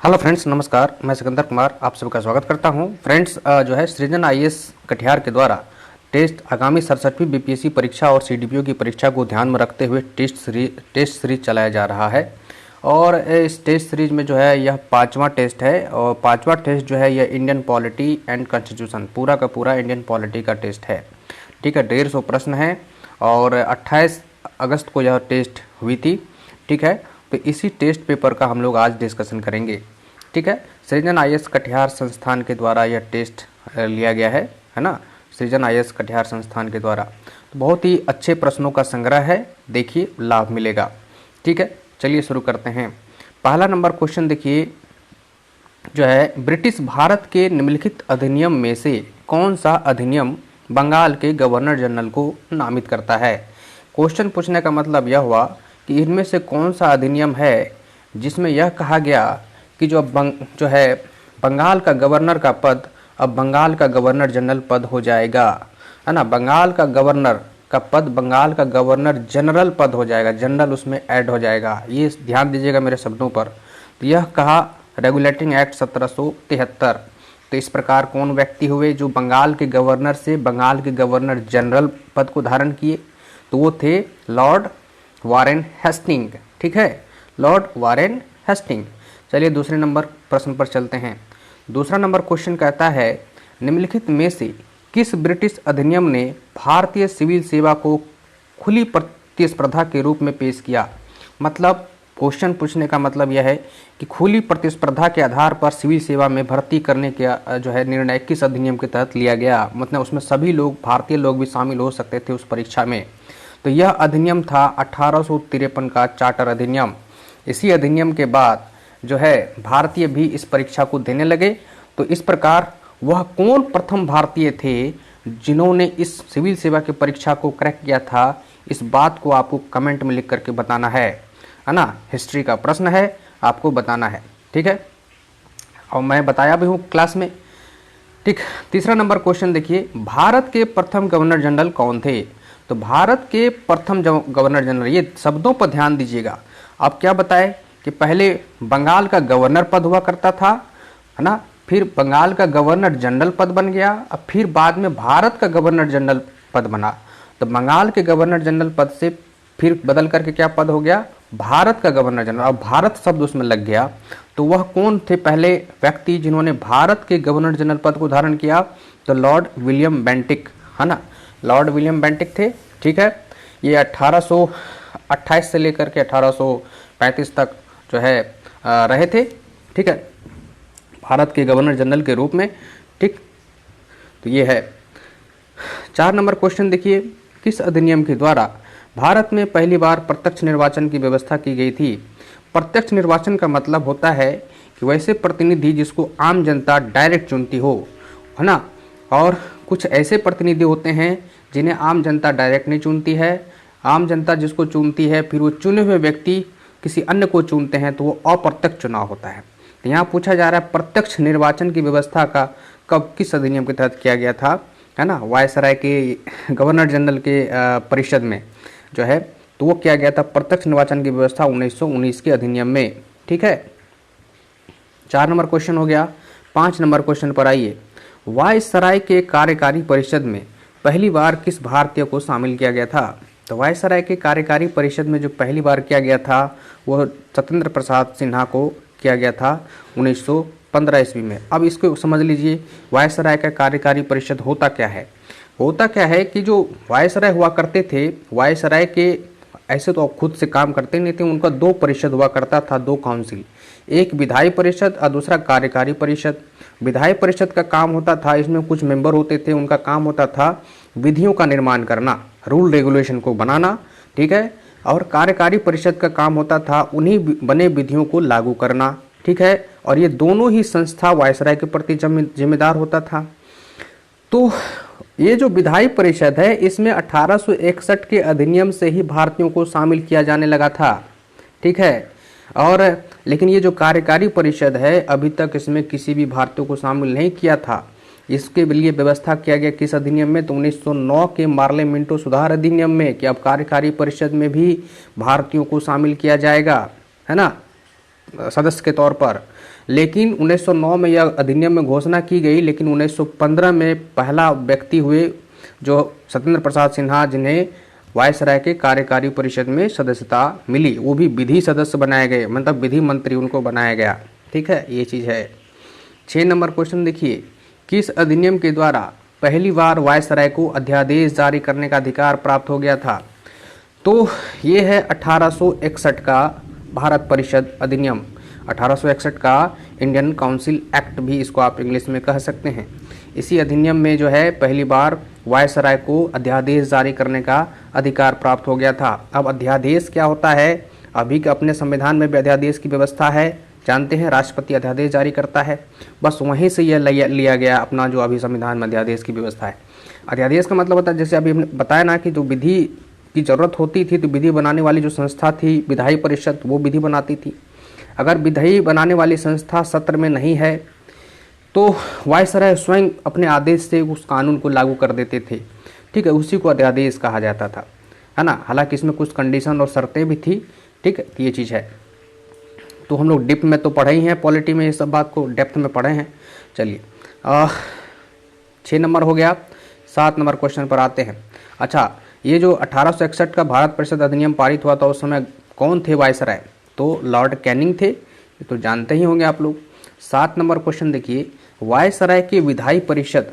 Hello friends, नमस्कार। मैं सिकंदर कुमार आप सबका स्वागत करता हूं। फ्रेंड्स, जो है सृजन आईएएस कटिहार के द्वारा टेस्ट आगामी 67वीं बीपीएससी परीक्षा और सीडीपीओ की परीक्षा को ध्यान में रखते हुए टेस्ट सीरीज चलाया जा रहा है। और इस टेस्ट सीरीज में जो है यह 5वां टेस्ट है। और 5वां टेस्ट जो है यह इंडियन पॉलिटी एंड कॉन्स्टिट्यूशन, पूरा का पूरा इंडियन पॉलिटी का टेस्ट है। ठीक है, 150 प्रश्न है और 28 अगस्त को यह टेस्ट हुई थी। ठीक है, तो इसी टेस्ट पेपर का हम लोग आज डिस्कशन करेंगे। ठीक है, सृजन आईएएस कटिहार संस्थान के द्वारा यह टेस्ट लिया गया है ना। सृजन आईएएस कटिहार संस्थान के द्वारा तो बहुत ही अच्छे प्रश्नों का संग्रह है, देखिए लाभ मिलेगा। ठीक है, चलिए शुरू करते हैं। पहला नंबर क्वेश्चन देखिए, जो है ब्रिटिश भारत के निम्नलिखित अधिनियम में से कौन सा अधिनियम बंगाल के गवर्नर जनरल को नामित करता है। क्वेश्चन पूछने का मतलब यह हुआ कि इनमें से कौन सा अधिनियम है जिसमें यह कहा गया कि जो है बंगाल का गवर्नर का पद अब बंगाल का गवर्नर जनरल पद हो जाएगा, है ना। बंगाल का गवर्नर का पद बंगाल का गवर्नर जनरल पद हो जाएगा, जनरल उसमें ऐड हो जाएगा। ये ध्यान दीजिएगा मेरे शब्दों पर। तो यह कहा रेगुलेटिंग एक्ट 1773। तो इस प्रकार कौन व्यक्ति हुए जो बंगाल के गवर्नर से बंगाल के गवर्नर जनरल पद को धारण किए, तो वो थे लॉर्ड वारेन हेस्टिंग। ठीक है, लॉर्ड वारेन हेस्टिंग। चलिए दूसरे नंबर प्रश्न पर चलते हैं। दूसरा नंबर क्वेश्चन कहता है, निम्नलिखित में से किस ब्रिटिश अधिनियम ने भारतीय सिविल सेवा को खुली प्रतिस्पर्धा के रूप में पेश किया। मतलब क्वेश्चन पूछने का मतलब यह है कि खुली प्रतिस्पर्धा के आधार पर सिविल सेवा में भर्ती करने का जो है निर्णय किस अधिनियम के तहत लिया गया। मतलब उसमें सभी लोग, भारतीय लोग भी शामिल हो सकते थे उस परीक्षा में। तो यह अधिनियम था 1853 का चार्टर अधिनियम। इसी अधिनियम के बाद जो है भारतीय भी इस परीक्षा को देने लगे। तो इस प्रकार वह कौन प्रथम भारतीय थे जिन्होंने इस सिविल सेवा की परीक्षा को क्रैक किया था, इस बात को आपको कमेंट में लिख करके बताना है ना। हिस्ट्री का प्रश्न है, आपको बताना है। ठीक है, और मैं बताया भी हूँ क्लास में। ठीक, तीसरा नंबर क्वेश्चन देखिए, भारत के प्रथम गवर्नर जनरल कौन थे। तो भारत के प्रथम गवर्नर जनरल, ये शब्दों पर ध्यान दीजिएगा। आप क्या बताएं कि पहले बंगाल का गवर्नर पद हुआ करता था, है ना, फिर बंगाल का गवर्नर जनरल पद बन गया, और फिर बाद में भारत का गवर्नर जनरल पद बना। तो बंगाल के गवर्नर जनरल पद से फिर बदल करके क्या पद हो गया, भारत का गवर्नर जनरल। और भारत शब्द उसमें लग गया। तो वह कौन थे पहले व्यक्ति जिन्होंने भारत के गवर्नर जनरल पद को धारण किया। तो लॉर्ड विलियम बेंटिक, है ना, लॉर्ड विलियम बेंटिक थे। ठीक है, ये 1828 से लेकर के 1835 तक जो है रहे थे। ठीक है, भारत के गवर्नर जनरल के रूप में। ठीक, तो ये है। 4 नंबर क्वेश्चन देखिए, किस अधिनियम के द्वारा भारत में पहली बार प्रत्यक्ष निर्वाचन की व्यवस्था की गई थी। प्रत्यक्ष निर्वाचन का मतलब होता है कि वैसे प्रतिनिधि जिसको आम जनता डायरेक्ट चुनती हो, है ना। और कुछ ऐसे प्रतिनिधि होते हैं जिन्हें आम जनता डायरेक्ट नहीं चुनती है। आम जनता जिसको चुनती है, फिर वो चुने हुए व्यक्ति किसी अन्य को चुनते हैं, तो वो अप्रत्यक्ष चुनाव होता है। तो यहाँ पूछा जा रहा है प्रत्यक्ष निर्वाचन की व्यवस्था का कब किस अधिनियम के तहत किया गया था, है ना। वायसराय के गवर्नर जनरल के परिषद में जो है, तो वो किया गया था प्रत्यक्ष निर्वाचन की व्यवस्था 1919 के अधिनियम में। ठीक है, 4 नंबर क्वेश्चन हो गया। 5 नंबर क्वेश्चन पर आइए, वायसराय के कार्यकारी परिषद में पहली बार किस भारतीय को शामिल किया गया था। तो वायसराय के कार्यकारी परिषद में जो पहली बार किया गया था वो सत्येंद्र प्रसाद सिन्हा को किया गया था 1915 ईस्वी में। अब इसको समझ लीजिए, वायसराय का कार्यकारी परिषद होता क्या है। होता क्या है कि जो वायसराय हुआ करते थे, वायसराय के ऐसे तो खुद से काम करते नहीं थे, उनका 2 परिषद हुआ करता था, 2 काउंसिल, एक विधायी परिषद और दूसरा कार्यकारी परिषद। विधायी परिषद का काम होता था, इसमें कुछ मेंबर होते थे, उनका काम होता था विधियों का निर्माण करना, रूल रेगुलेशन को बनाना। ठीक है, और कार्यकारी परिषद का काम होता था उन्हीं बने विधियों को लागू करना। ठीक है, और ये दोनों ही संस्था वायसराय के प्रति जिम्मेदार होता था। तो ये जो विधायी परिषद है, इसमें 1861 के अधिनियम से ही भारतीयों को शामिल किया जाने लगा था। ठीक है, और लेकिन ये जो कार्यकारी परिषद है, अभी तक इसमें किसी भी भारतीयों को शामिल नहीं किया था। इसके लिए व्यवस्था किया गया किस अधिनियम में, तो 1909 के मार्ले मिंटो सुधार अधिनियम में, कि अब कार्यकारी परिषद में भी भारतीयों को शामिल किया जाएगा, है ना। सदस्य के तौर पर। लेकिन 1909 में यह अधिनियम में घोषणा की गई, लेकिन 1915 में पहला व्यक्ति हुए जो सत्येंद्र प्रसाद सिन्हा, जिन्हें वायसराय के कार्यकारी परिषद में सदस्यता मिली, वो भी विधि सदस्य बनाए गए, मतलब विधि मंत्री उनको बनाया गया। ठीक है, ये चीज़ है। 6 नंबर क्वेश्चन देखिए, किस अधिनियम के द्वारा पहली बार वायसराय को अध्यादेश जारी करने का अधिकार प्राप्त हो गया था? तो ये है 1861 का भारत परिषद अधिनियम, 1861 का इंडियन काउंसिल एक्ट भी इसको आप इंग्लिश में कह सकते हैं। इसी अधिनियम में जो है पहली बार वायसराय को अध्यादेश जारी करने का अधिकार प्राप्त हो गया था। अब अध्यादेश क्या होता है? अभी के अपने संविधान में भी अध्यादेश की व्यवस्था है, जानते हैं, राष्ट्रपति अध्यादेश जारी करता है, बस वहीं से यह लिया गया अपना जो अभी संविधान में अध्यादेश की व्यवस्था है। अध्यादेश का मतलब होता है, जैसे अभी हमने बताया ना कि जो विधि की जरूरत होती थी तो विधि बनाने वाली जो संस्था थी विधायी परिषद, वो विधि बनाती थी। अगर विधि बनाने वाली संस्था सत्र में नहीं है तो वायसराय स्वयं अपने आदेश से उस कानून को लागू कर देते थे। ठीक है, उसी को अध्यादेश कहा जाता था, है ना। हालांकि इसमें कुछ कंडीशन और शर्तें भी थी। ठीक है, ये चीज़ है। तो हम लोग डिप में तो पढ़े ही हैं, पॉलिटी में ये सब बात को डेप्थ में पढ़े हैं। चलिए 6 नंबर हो गया। 7 नंबर क्वेश्चन पर आते हैं। अच्छा, ये जो 1861 का भारत परिषद अधिनियम पारित हुआ था, उस समय कौन थे वायसराय? तो लॉर्ड कैनिंग थे, ये तो जानते ही होंगे आप लोग। 7 नंबर क्वेश्चन देखिए, वायसराय की विधायी परिषद,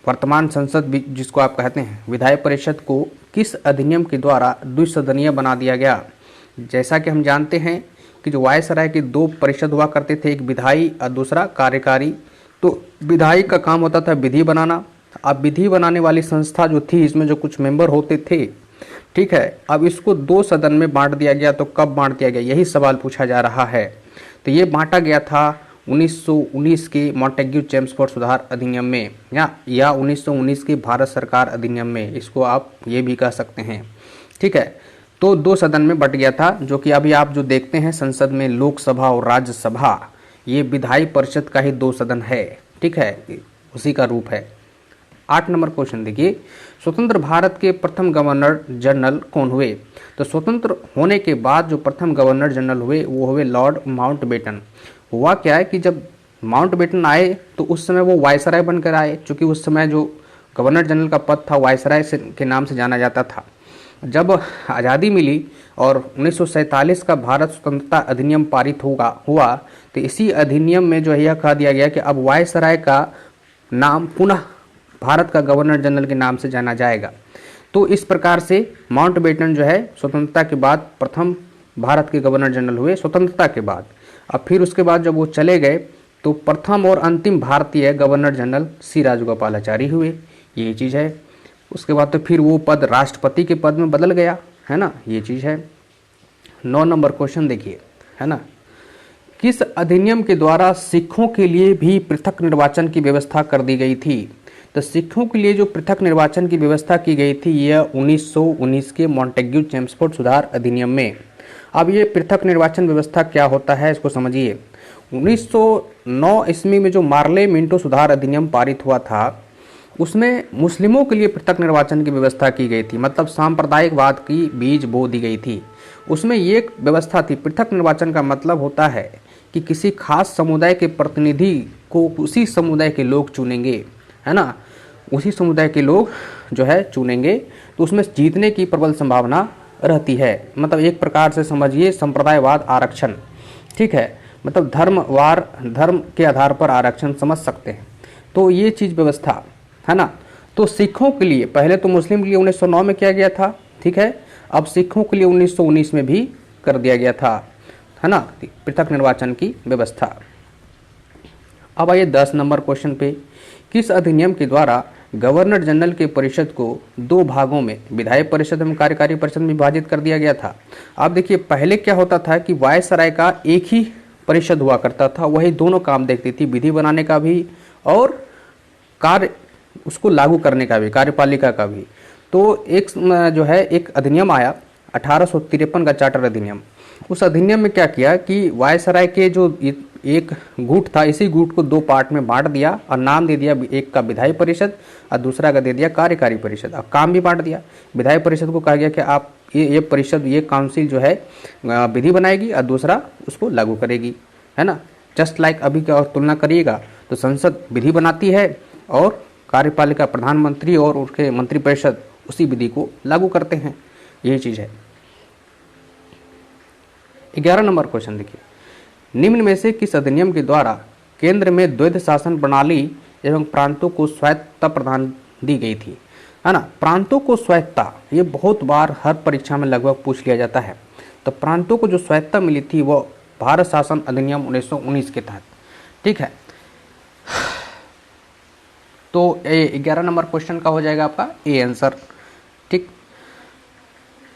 वर्तमान संसद जिसको आप कहते हैं, विधायी परिषद को किस अधिनियम के द्वारा द्विसदनीय बना दिया गया? जैसा कि हम जानते हैं कि जो वायसराय के 2 परिषद हुआ करते थे, एक विधायी और दूसरा कार्यकारी। तो विधायी का काम होता था विधि बनाना। अब विधि बनाने वाली संस्था जो थी, इसमें जो कुछ मेंबर होते थे, ठीक है, अब इसको 2 सदन में बांट दिया गया। तो कब बांट दिया गया, यही सवाल पूछा जा रहा है। तो ये बांटा गया था 1919 के मॉन्टेग्यू चेम्सफोर्ड सुधार अधिनियम में, या 1919 के भारत सरकार अधिनियम में, इसको आप ये भी कह सकते हैं। ठीक है, तो 2 सदन में बट गया था, जो कि अभी आप जो देखते हैं संसद में लोकसभा और राज्यसभा, ये विधायी परिषद का ही 2 सदन है। ठीक है, उसी का रूप है। 8 नंबर क्वेश्चन देखिए, स्वतंत्र भारत के प्रथम गवर्नर जनरल कौन हुए? तो स्वतंत्र होने के बाद जो प्रथम गवर्नर जनरल हुए वो हुए लॉर्ड माउंटबेटन। हुआ क्या है कि जब माउंटबेटन आए तो उस समय वो वायसराय बनकर आए, क्योंकि उस समय जो गवर्नर जनरल का पद था वायसराय के नाम से जाना जाता था। जब आज़ादी मिली और 1947 का भारत स्वतंत्रता अधिनियम पारित हुआ तो इसी अधिनियम में जो है यह कहा दिया गया कि अब वायसराय का नाम पुनः भारत का गवर्नर जनरल के नाम से जाना जाएगा। तो इस प्रकार से माउंटबेटन जो है स्वतंत्रता के बाद प्रथम भारत के गवर्नर जनरल हुए स्वतंत्रता के बाद। अब फिर उसके बाद जब वो चले गए तो प्रथम और अंतिम भारतीय गवर्नर जनरल सी राजगोपालाचारी हुए, ये चीज़ है। उसके बाद तो फिर वो पद राष्ट्रपति के पद में बदल गया, है ना, ये चीज़ है। 9 नंबर क्वेश्चन देखिए, है ना, किस अधिनियम के द्वारा सिखों के लिए भी पृथक निर्वाचन की व्यवस्था कर दी गई थी? तो सिखों के लिए जो पृथक निर्वाचन की व्यवस्था की गई थी यह 1919 के मॉन्टेग्यू चेम्सफोर्ड सुधार अधिनियम में। अब ये पृथक निर्वाचन व्यवस्था क्या होता है इसको समझिए। 1909 ईस्वी में जो मार्ले मिंटो सुधार अधिनियम पारित हुआ था उसमें मुस्लिमों के लिए पृथक निर्वाचन की व्यवस्था की गई थी, मतलब सांप्रदायिकवाद की बीज बो दी गई थी। उसमें ये एक व्यवस्था थी, पृथक निर्वाचन का मतलब होता है कि किसी खास समुदाय के प्रतिनिधि को उसी समुदाय के लोग चुनेंगे, है ना, उसी समुदाय के लोग जो है चुनेंगे, तो उसमें जीतने की प्रबल संभावना रहती है। मतलब एक प्रकार से समझिए संप्रदायवाद आरक्षण, ठीक है, मतलब धर्म के आधार पर आरक्षण समझ सकते हैं। तो ये चीज़ व्यवस्था है ना। तो सिखों के लिए, पहले तो मुस्लिम के लिए 1909 में किया गया था, ठीक है, अब सिखों के लिए 1919 में भी कर दिया गया था, है ना, पृथक निर्वाचन की व्यवस्था। अब आइए 10 नंबर क्वेश्चन पे, किस अधिनियम के द्वारा गवर्नर जनरल के परिषद को 2 भागों में विधायी परिषद एवं कार्यकारी परिषद में विभाजित कर दिया गया था? आप देखिए पहले क्या होता था कि वायसराय का एक ही परिषद हुआ करता था, वही दोनों काम देखती थी, विधि बनाने का भी और कार्य उसको लागू करने का भी, कार्यपालिका का भी। तो एक जो है एक अधिनियम आया 1853 का चार्टर अधिनियम। उस अधिनियम में क्या किया कि वायसराय के जो एक गुट था, इसी गुट को 2 पार्ट में बांट दिया और नाम दे दिया, एक का विधायी परिषद और दूसरा का दे दिया कार्यकारी परिषद। अब काम भी बांट दिया। विधायी परिषद को कहा गया कि आप ये परिषद, ये काउंसिल जो है विधि बनाएगी और दूसरा उसको लागू करेगी, है ना। जस्ट लाइक अभी का और तुलना करिएगा तो संसद विधि बनाती है और कार्यपालिका प्रधानमंत्री और उसके मंत्रिपरिषद उसी विधि को लागू करते हैं। यही चीज़ है। 11 नंबर क्वेश्चन देखिए, निम्न में से किस अधिनियम के द्वारा केंद्र में द्वैध शासन प्रणाली एवं प्रांतों को स्वायत्तता प्रदान दी गई थी, है ना। प्रांतों को स्वायत्तता, ये बहुत बार हर परीक्षा में लगभग पूछ लिया जाता है। तो प्रांतों को जो स्वायत्तता मिली थी वो भारत शासन अधिनियम 1919 के तहत, ठीक है। तो 11 नंबर क्वेश्चन का हो जाएगा आपका ए आंसर, ठीक।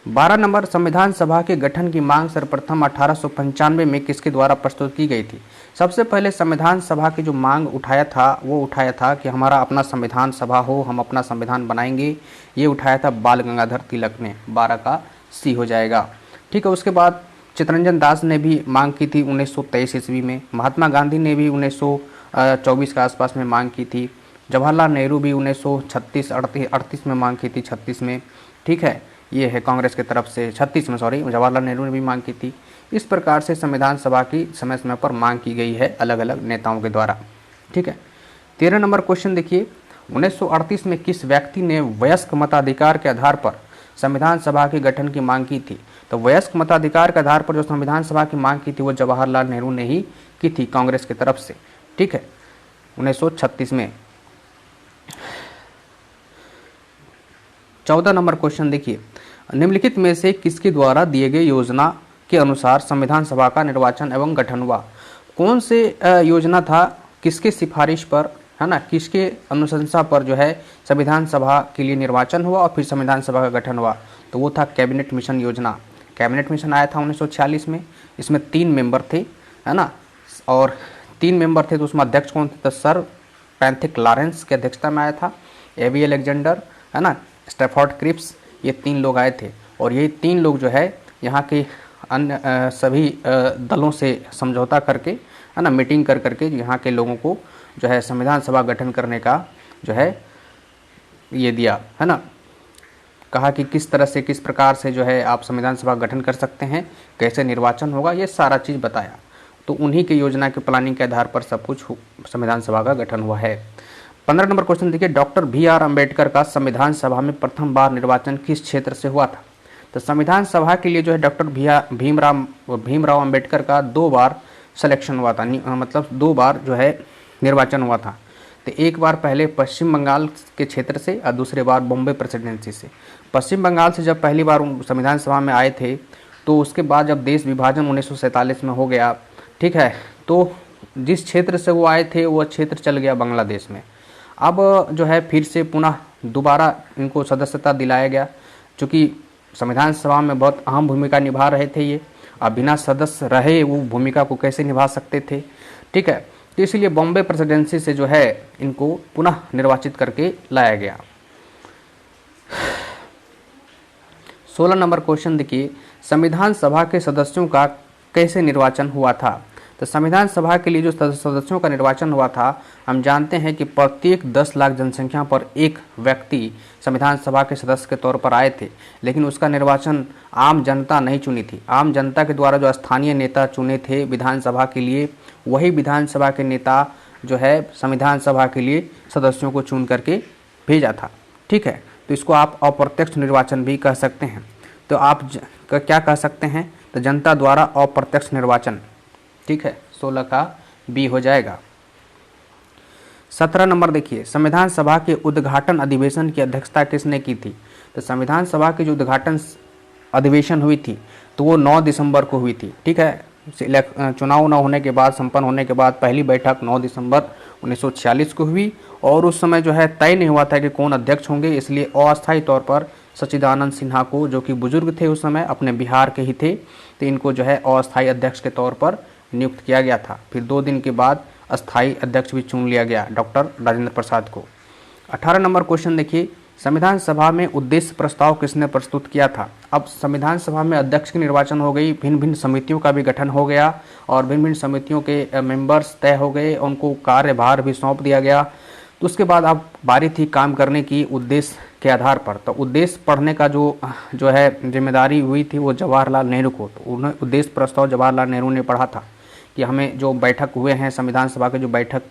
12 नंबर, संविधान सभा के गठन की मांग सर्वप्रथम 1895 में किसके द्वारा प्रस्तुत की गई थी। सबसे पहले संविधान सभा की जो मांग उठाया था वो उठाया था कि हमारा अपना संविधान सभा हो, हम अपना संविधान बनाएंगे। ये उठाया था बाल गंगाधर तिलक ने। 12 का सी हो जाएगा, ठीक है। उसके बाद चित्तरंजन दास ने भी मांग की थी 1923 ईस्वी में। महात्मा गांधी ने भी 1924 के आसपास में मांग की थी। जवाहरलाल नेहरू भी 1938 में मांग की थी, 36 में, ठीक है। ये है कांग्रेस की तरफ से, 36 में सॉरी, जवाहरलाल नेहरू ने भी मांग की थी। इस प्रकार से संविधान सभा की समय समय पर मांग की गई है अलग अलग नेताओं के द्वारा, ठीक है। 13 नंबर क्वेश्चन देखिए, 1938 में किस व्यक्ति ने वयस्क मताधिकार के आधार पर संविधान सभा के गठन की मांग की थी। तो वयस्क मताधिकार के आधार पर जो संविधान सभा की मांग की थी वो जवाहरलाल नेहरू ने ही की थी कांग्रेस की तरफ से, ठीक है, 1936 में। 14 नंबर क्वेश्चन देखिए, निम्नलिखित में से किसके द्वारा दिए गए योजना के अनुसार संविधान सभा का निर्वाचन एवं गठन हुआ। कौन से योजना था, किसके सिफारिश पर, है ना, किसके अनुशंसा पर जो है संविधान सभा के लिए निर्वाचन हुआ और फिर संविधान सभा का गठन हुआ। तो वो था कैबिनेट मिशन योजना। कैबिनेट मिशन आया था 1946 में। इसमें 3 मेंबर थे, है ना, और 3 मेंबर थे। तो उसमें अध्यक्ष कौन थे, तो सर पैंथिक लॉरेंस की अध्यक्षता में आया था। एवी अलेक्जेंडर, है ना, स्टैफोर्ड क्रिप्स, ये 3 लोग आए थे। और ये 3 लोग जो है यहाँ के अन्य सभी दलों से समझौता करके, है ना, मीटिंग कर करके यहाँ के लोगों को जो है संविधान सभा गठन करने का जो है ये दिया, है ना, कहा कि किस तरह से, किस प्रकार से जो है आप संविधान सभा गठन कर सकते हैं, कैसे निर्वाचन होगा, ये सारा चीज़ बताया। तो उन्हीं के योजना के प्लानिंग के आधार पर सब कुछ संविधान सभा का गठन हुआ है। 15 नंबर क्वेश्चन देखिए, डॉक्टर BR अम्बेडकर का संविधान सभा में प्रथम बार निर्वाचन किस क्षेत्र से हुआ था। तो संविधान सभा के लिए जो है डॉक्टर भीमराव अम्बेडकर का 2 बार सिलेक्शन हुआ था, मतलब 2 बार जो है निर्वाचन हुआ था। तो एक बार पहले पश्चिम बंगाल के क्षेत्र से और दूसरे बार बॉम्बे प्रेसिडेंसी से। पश्चिम बंगाल से जब पहली बार संविधान सभा में आए थे तो उसके बाद जब देश विभाजन 1947 में हो गया, ठीक है, तो जिस क्षेत्र से वो आए थे वो क्षेत्र चल गया बांग्लादेश में। अब जो है फिर से पुनः दोबारा इनको सदस्यता दिलाया गया, चूँकि संविधान सभा में बहुत अहम भूमिका निभा रहे थे ये। अब बिना सदस्य रहे वो भूमिका को कैसे निभा सकते थे, ठीक है। तो इसलिए बॉम्बे प्रेसिडेंसी से जो है इनको पुनः निर्वाचित करके लाया गया। 16 नंबर क्वेश्चन देखिए, संविधान सभा के सदस्यों का कैसे निर्वाचन हुआ था। तो संविधान सभा के लिए जो सदस्यों का निर्वाचन हुआ था, हम जानते हैं कि प्रत्येक 10 लाख जनसंख्या पर एक व्यक्ति संविधान सभा के सदस्य के तौर पर आए थे। लेकिन उसका निर्वाचन आम जनता नहीं चुनी थी। आम जनता के द्वारा जो स्थानीय नेता चुने थे विधानसभा के लिए, वही विधानसभा के नेता जो है संविधान सभा के लिए सदस्यों को चुन करके भेजा था, ठीक है। तो इसको आप अप्रत्यक्ष निर्वाचन भी कह सकते हैं। तो आप क्या कह सकते हैं, तो जनता द्वारा अप्रत्यक्ष निर्वाचन, ठीक है। 16 का बी हो जाएगा। 17 नंबर देखिए, संविधान सभा के उद्घाटन अधिवेशन की अध्यक्षता किसने की थी। तो संविधान सभा की जो उद्घाटन अधिवेशन हुई थी तो वो 9 दिसंबर को हुई थी, ठीक है। चुनाव न होने के बाद, संपन्न होने के बाद पहली बैठक 9 दिसंबर 1946 को हुई। और उस समय जो है तय नहीं हुआ था कि कौन अध्यक्ष होंगे, इसलिए अस्थायी तौर पर सच्चिदानंद सिन्हा को, जो कि बुजुर्ग थे उस समय, अपने बिहार के ही थे, तो इनको जो है अस्थायी अध्यक्ष के तौर पर नियुक्त किया गया था। फिर 2 दिन के बाद अस्थायी अध्यक्ष भी चुन लिया गया डॉक्टर राजेंद्र प्रसाद को। 18 नंबर क्वेश्चन देखिए, संविधान सभा में उद्देश्य प्रस्ताव किसने प्रस्तुत किया था? अब संविधान सभा में अध्यक्ष की निर्वाचन हो गई, भिन्न भिन्न समितियों का भी गठन हो गया और भिन्न भिन्न समितियों के मेंबर्स तय हो गए, उनको कार्यभार भी सौंप दिया गया। तो उसके बाद अब बारी थी काम करने की उद्देश्य के आधार पर। तो उद्देश्य पढ़ने का जो है जिम्मेदारी हुई थी वो जवाहरलाल नेहरू को। तो उन्हें उद्देश्य प्रस्ताव जवाहरलाल नेहरू ने पढ़ा था कि हमें जो बैठक हुए हैं संविधान सभा के, जो बैठक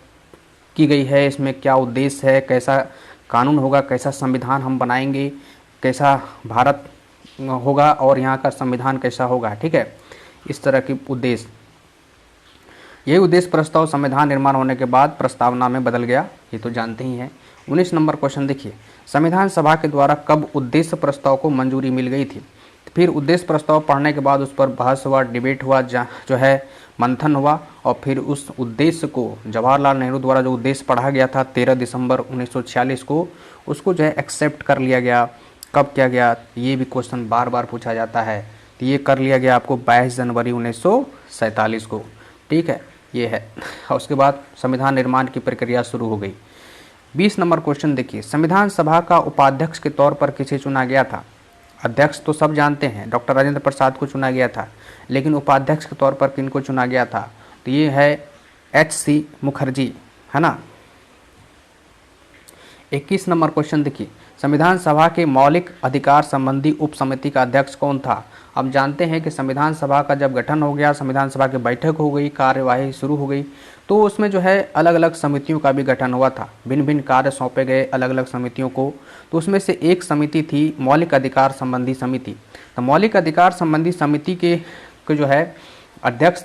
की गई है, इसमें क्या उद्देश्य है, कैसा कानून होगा, कैसा संविधान हम बनाएंगे, कैसा भारत होगा और यहाँ का संविधान कैसा होगा। ठीक है, इस तरह के उद्देश्य, यही उद्देश्य प्रस्ताव संविधान निर्माण होने के बाद प्रस्तावना में बदल गया, ये तो जानते ही हैं। 19 नंबर क्वेश्चन देखिए, संविधान सभा के द्वारा कब उद्देश्य प्रस्ताव को मंजूरी मिल गई थी? फिर उद्देश्य प्रस्ताव पढ़ने के बाद उस पर बहस हुआ, डिबेट हुआ, जो है मंथन हुआ और फिर उस उद्देश्य को जवाहरलाल नेहरू द्वारा जो उद्देश्य पढ़ा गया था 13 दिसंबर 1946 को, उसको जो है एक्सेप्ट कर लिया गया। कब किया गया, ये भी क्वेश्चन बार बार पूछा जाता है। तो ये कर लिया गया आपको 22 जनवरी 1947 को। ठीक है, ये है। और उसके बाद संविधान निर्माण की प्रक्रिया शुरू हो गई। 20 नंबर क्वेश्चन देखिए, संविधान सभा का उपाध्यक्ष के तौर पर किसे चुना गया था? अध्यक्ष तो सब जानते हैं, डॉक्टर राजेंद्र प्रसाद को चुना गया था, लेकिन उपाध्यक्ष के तौर पर किनको चुना गया था? तो ये है HC मुखर्जी, है ना। 21 नंबर क्वेश्चन देखिए, संविधान सभा के मौलिक अधिकार संबंधी उप समिति का अध्यक्ष कौन था? अब जानते हैं कि संविधान सभा का जब गठन हो गया, संविधान सभा की बैठक हो गई, कार्यवाही शुरू हो गई, तो उसमें जो है अलग अलग समितियों का भी गठन हुआ था, भिन्न भिन्न कार्य सौंपे गए अलग अलग समितियों को। तो उसमें से एक समिति थी मौलिक अधिकार संबंधी समिति। तो मौलिक अधिकार संबंधी समिति के जो है अध्यक्ष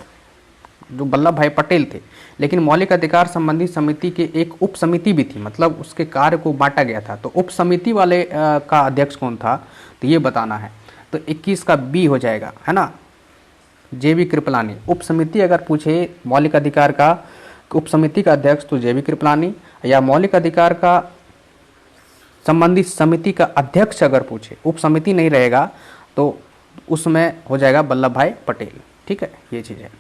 जो वल्लभ भाई पटेल थे, लेकिन मौलिक अधिकार संबंधी समिति के एक उप समिति भी थी, मतलब उसके कार्य को बांटा गया था। तो उप समिति वाले का अध्यक्ष कौन था, तो ये बताना है। तो 21 का बी हो जाएगा, है ना, JB कृपलानी। उप समिति अगर पूछे मौलिक अधिकार का उप समिति का अध्यक्ष तो JB कृपलानी, या मौलिक अधिकार का संबंधी समिति का अध्यक्ष अगर पूछे, उप समिति नहीं रहेगा तो उसमें हो जाएगा वल्लभ भाई पटेल। ठीक है, ये चीज़ है।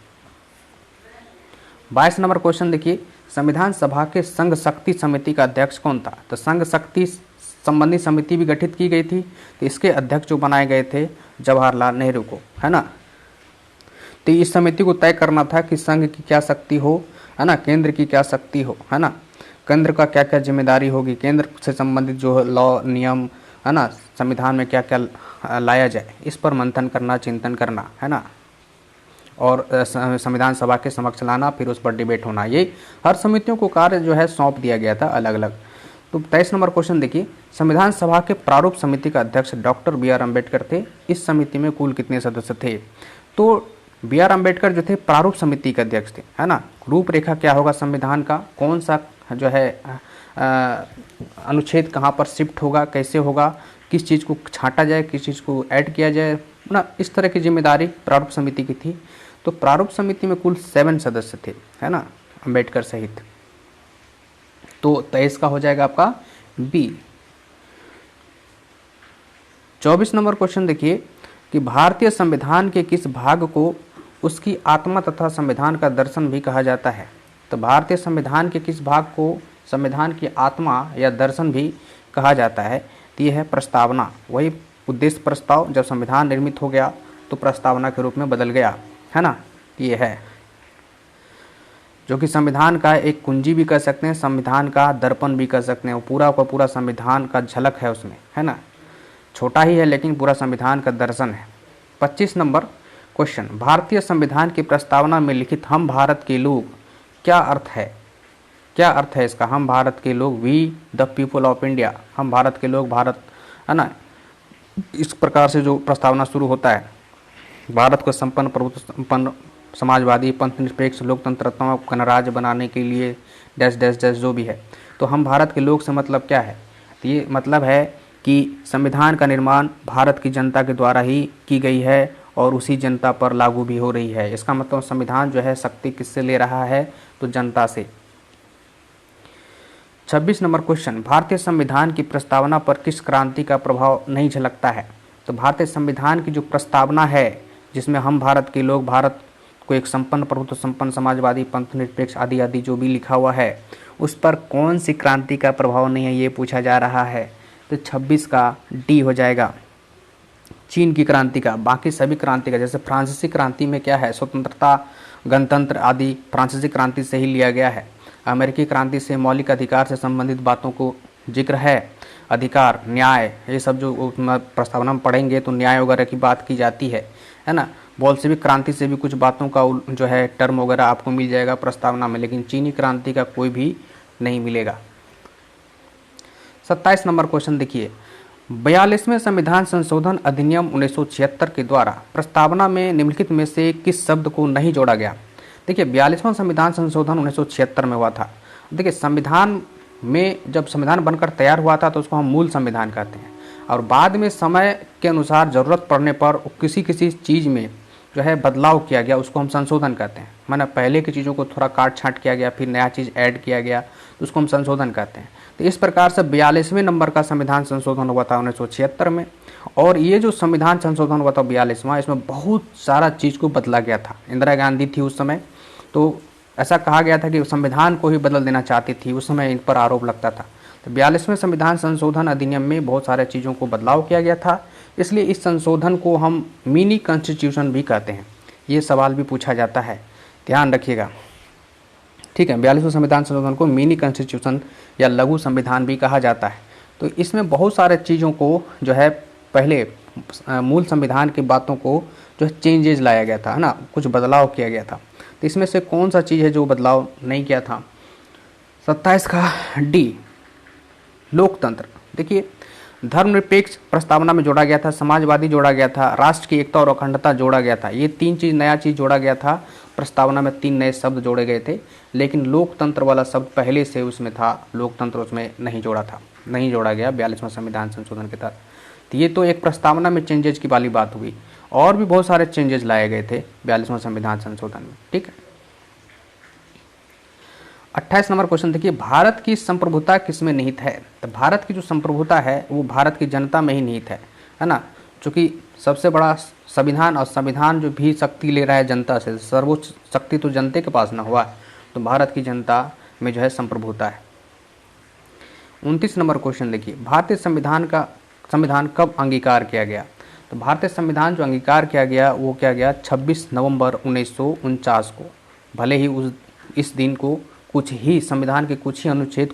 22 नंबर क्वेश्चन देखिए, संविधान सभा के संघ शक्ति समिति का अध्यक्ष कौन था? तो संघ शक्ति संबंधी समिति भी गठित की गई थी, तो इसके अध्यक्ष जो बनाए गए थे जवाहरलाल नेहरू को, है ना। तो इस समिति को तय करना था कि संघ की क्या शक्ति हो, है ना, केंद्र की क्या शक्ति हो, है ना, केंद्र का क्या क्या जिम्मेदारी होगी, केंद्र से संबंधित जो लॉ नियम, है ना, संविधान में क्या क्या लाया जाए, इस पर मंथन करना, चिंतन करना, है ना, और संविधान सभा के समक्ष लाना, फिर उस पर डिबेट होना। ये हर समितियों को कार्य जो है सौंप दिया गया था अलग अलग। तो 23 नंबर क्वेश्चन देखिए, संविधान सभा के प्रारूप समिति का अध्यक्ष डॉक्टर BR अम्बेडकर थे। इस समिति में कुल कितने सदस्य थे? तो BR अम्बेडकर जो थे प्रारूप समिति के अध्यक्ष थे, है ना। रूपरेखा क्या होगा संविधान का, कौन सा जो है अनुच्छेद कहाँ पर शिफ्ट होगा, कैसे होगा, किस चीज़ को छांटा जाए, किस चीज़ को ऐड किया जाए ना, इस तरह की जिम्मेदारी प्रारूप समिति की थी। तो प्रारूप समिति में कुल 7 सदस्य थे, है ना, अम्बेडकर सहित। तो 23 का हो जाएगा आपका बी। 24 नंबर क्वेश्चन देखिए कि भारतीय संविधान के किस भाग को उसकी आत्मा तथा संविधान का दर्शन भी कहा जाता है? तो भारतीय संविधान के किस भाग को संविधान की आत्मा या दर्शन भी कहा जाता है? तो यह है प्रस्तावना। वही उद्देश्य प्रस्ताव जब संविधान निर्मित हो गया तो प्रस्तावना के रूप में बदल गया, है ना। ये है जो कि संविधान का एक कुंजी भी कह सकते हैं, संविधान का दर्पण भी कह सकते हैं। वो पूरा का पूरा संविधान का झलक है उसमें, है ना। छोटा ही है लेकिन पूरा संविधान का दर्शन है। 25 नंबर क्वेश्चन, भारतीय संविधान की प्रस्तावना में लिखित हम भारत के लोग क्या अर्थ है? क्या अर्थ है इसका? हम भारत के लोग, we the people of India, हम भारत के लोग, भारत, है ना। इस प्रकार से जो प्रस्तावना शुरू होता है, भारत को संपन्न प्रभुत्व संपन्न समाजवादी पंथ निरपेक्ष लोकतंत्रत्व गणराज्य बनाने के लिए डैश डैश डैश जो भी है। तो हम भारत के लोग से मतलब क्या है? तो ये मतलब है कि संविधान का निर्माण भारत की जनता के द्वारा ही की गई है और उसी जनता पर लागू भी हो रही है। इसका मतलब संविधान जो है शक्ति किससे ले रहा है? तो जनता से। 26 नंबर क्वेश्चन, भारतीय संविधान की प्रस्तावना पर किस क्रांति का प्रभाव नहीं झलकता है? तो भारतीय संविधान की जो प्रस्तावना है जिसमें हम भारत के लोग, भारत को एक संपन्न प्रभुत्व संपन्न समाजवादी पंथ निरपेक्ष आदि आदि जो भी लिखा हुआ है, उस पर कौन सी क्रांति का प्रभाव नहीं है, ये पूछा जा रहा है। तो 26 का डी हो जाएगा। चीन की क्रांति का, बाकी सभी क्रांति का, जैसे फ्रांसीसी क्रांति में क्या है, स्वतंत्रता, गणतंत्र आदि फ्रांसीसी क्रांति से ही लिया गया है। अमेरिकी क्रांति से मौलिक अधिकार से संबंधित बातों को जिक्र है, अधिकार, न्याय, ये सब जो प्रस्तावना में पढ़ेंगे तो न्याय वगैरह की बात की जाती है ना। बोल्शेविक क्रांति से भी कुछ बातों का जो है टर्म वगैरह आपको मिल जाएगा प्रस्तावना में, लेकिन चीनी क्रांति का कोई भी नहीं मिलेगा। 27 नंबर क्वेश्चन देखिए, 42वें संविधान संशोधन अधिनियम 1976 के द्वारा प्रस्तावना में निम्नलिखित में से किस शब्द को नहीं जोड़ा गया। देखिए 42वां संविधान संशोधन 1976 में हुआ था। देखिए संविधान में जब संविधान बनकर तैयार हुआ था तो उसको हम मूल संविधान कहते हैं, और बाद में समय के अनुसार ज़रूरत पड़ने पर किसी किसी चीज़ में जो है बदलाव किया गया, उसको हम संशोधन कहते हैं। माना पहले की चीज़ों को थोड़ा काट छाँट किया गया, फिर नया चीज़ ऐड किया गया, तो उसको हम संशोधन कहते हैं। तो इस प्रकार से 42वें नंबर का संविधान संशोधन हुआ था 1976 में। और ये जो संविधान संशोधन हुआ था 42वां, इसमें बहुत सारा चीज़ को बदला गया था। इंदिरा गांधी थी उस समय, तो ऐसा कहा गया था कि संविधान को ही बदल देना चाहती थी, उस समय इन पर आरोप लगता था। तो 42वें संविधान संशोधन अधिनियम में बहुत सारे चीज़ों को बदलाव किया गया था, इसलिए इस संशोधन को हम मिनी कॉन्स्टिट्यूशन भी कहते हैं। ये सवाल भी पूछा जाता है, ध्यान रखिएगा, ठीक है। 42वें संविधान संशोधन को मिनी कॉन्स्टिट्यूशन या लघु संविधान भी कहा जाता है। तो इसमें बहुत सारे चीज़ों को जो है पहले मूल संविधान की बातों को जो है चेंजेज लाया गया था, है ना, कुछ बदलाव किया गया था। तो इसमें से कौन सा चीज़ है जो बदलाव नहीं किया था। 27 का डी, लोकतंत्र। देखिए धर्मनिरपेक्ष प्रस्तावना में जोड़ा गया था, समाजवादी जोड़ा गया था, राष्ट्र की एकता और अखंडता जोड़ा गया था। ये 3 चीज़, नया चीज़ जोड़ा गया था प्रस्तावना में, 3 नए शब्द जोड़े गए थे, लेकिन लोकतंत्र वाला शब्द पहले से उसमें था, लोकतंत्र उसमें नहीं जोड़ा था, नहीं जोड़ा गया 42वां संविधान संशोधन के तहत। तो ये तो एक प्रस्तावना में चेंजेज की वाली बात हुई, और भी बहुत सारे चेंजेस लाए गए थे 42वां संविधान संशोधन में, ठीक है। 28 नंबर क्वेश्चन देखिए, भारत की संप्रभुता किसमें निहित है। तो भारत की जो संप्रभुता है वो भारत की जनता में ही निहित है ना। चूँकि सबसे बड़ा संविधान, और संविधान जो भी शक्ति ले रहा है जनता से, सर्वोच्च शक्ति तो जनता के पास ना हुआ, तो भारत की जनता में जो है संप्रभुता है। 29 नंबर क्वेश्चन देखिए, भारतीय संविधान कब अंगीकार किया गया। तो भारतीय संविधान जो अंगीकार किया गया वो किया गया 26 नवंबर 1949 को। भले ही इस दिन को कुछ ही संविधान के कुछ ही अनुच्छेद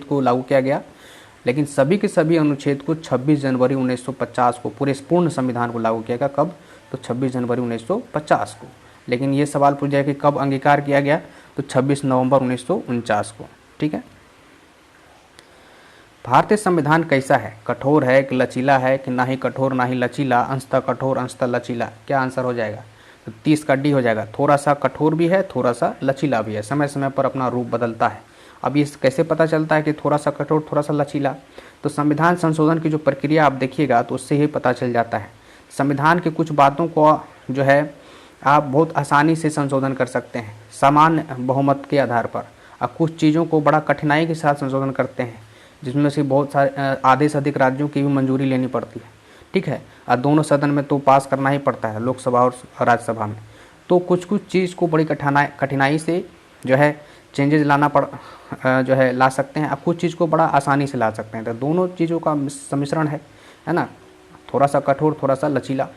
को लागू किया गया, लेकिन सभी के सभी अनुच्छेद को 26 जनवरी 1950 को, पूरे पूर्ण संविधान को लागू किया गया। कब, तो 26 जनवरी 1950 को। लेकिन ये सवाल पूछा है कि कब अंगीकार किया गया, तो 26 नवंबर 1949 को, ठीक है। भारतीय संविधान कैसा है, कठोर है कि लचीला है, कि ना ही कठोर ना ही लचीला, अंशतः कठोर अंशतः लचीला, क्या आंसर हो जाएगा। तो 30 का डी हो जाएगा। थोड़ा सा कठोर भी है, थोड़ा सा लचीला भी है, समय समय पर अपना रूप बदलता है। अब ये कैसे पता चलता है कि थोड़ा सा कठोर थोड़ा सा लचीला, तो संविधान संशोधन की जो प्रक्रिया आप देखिएगा तो उससे ही पता चल जाता है। संविधान की कुछ बातों को जो है आप बहुत आसानी से संशोधन कर सकते हैं सामान्य बहुमत के आधार पर, और कुछ चीज़ों को बड़ा कठिनाई के साथ संशोधन करते हैं, जिसमें से बहुत सारे आधे से अधिक राज्यों की भी मंजूरी लेनी पड़ती है, ठीक है। और दोनों सदन में तो पास करना ही पड़ता है, लोकसभा और राज्यसभा में। तो कुछ कुछ चीज़ को बड़ी कठिनाई से जो है चेंजेस ला सकते हैं। अब कुछ चीज़ को बड़ा आसानी से ला सकते हैं। तो दोनों चीज़ों का सम्मिश्रण है ना, थोड़ा सा कठोर थोड़ा सा लचीला।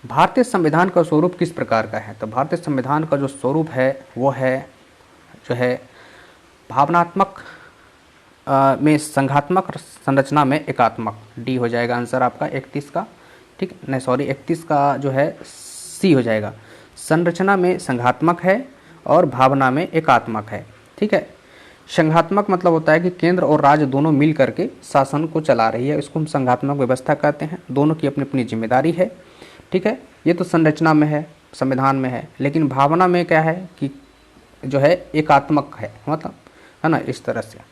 भारतीय संविधान का स्वरूप किस प्रकार का है। तो भारतीय संविधान का जो स्वरूप है वो है जो है भावनात्मक में संघात्मक, संरचना में एकात्मक। डी हो जाएगा आंसर आपका 31 का, ठीक नहीं सॉरी 31 का जो है सी हो जाएगा। संरचना में संघात्मक है और भावना में एकात्मक है, ठीक है। संघात्मक मतलब होता है कि केंद्र और राज्य दोनों मिल करके शासन को चला रही है, इसको हम संघात्मक व्यवस्था कहते हैं। दोनों की अपनी अपनी जिम्मेदारी है, ठीक है। ये तो संरचना में है, संविधान में है। लेकिन भावना में क्या है कि जो है एकात्मक है, मतलब है ना, इस तरह से।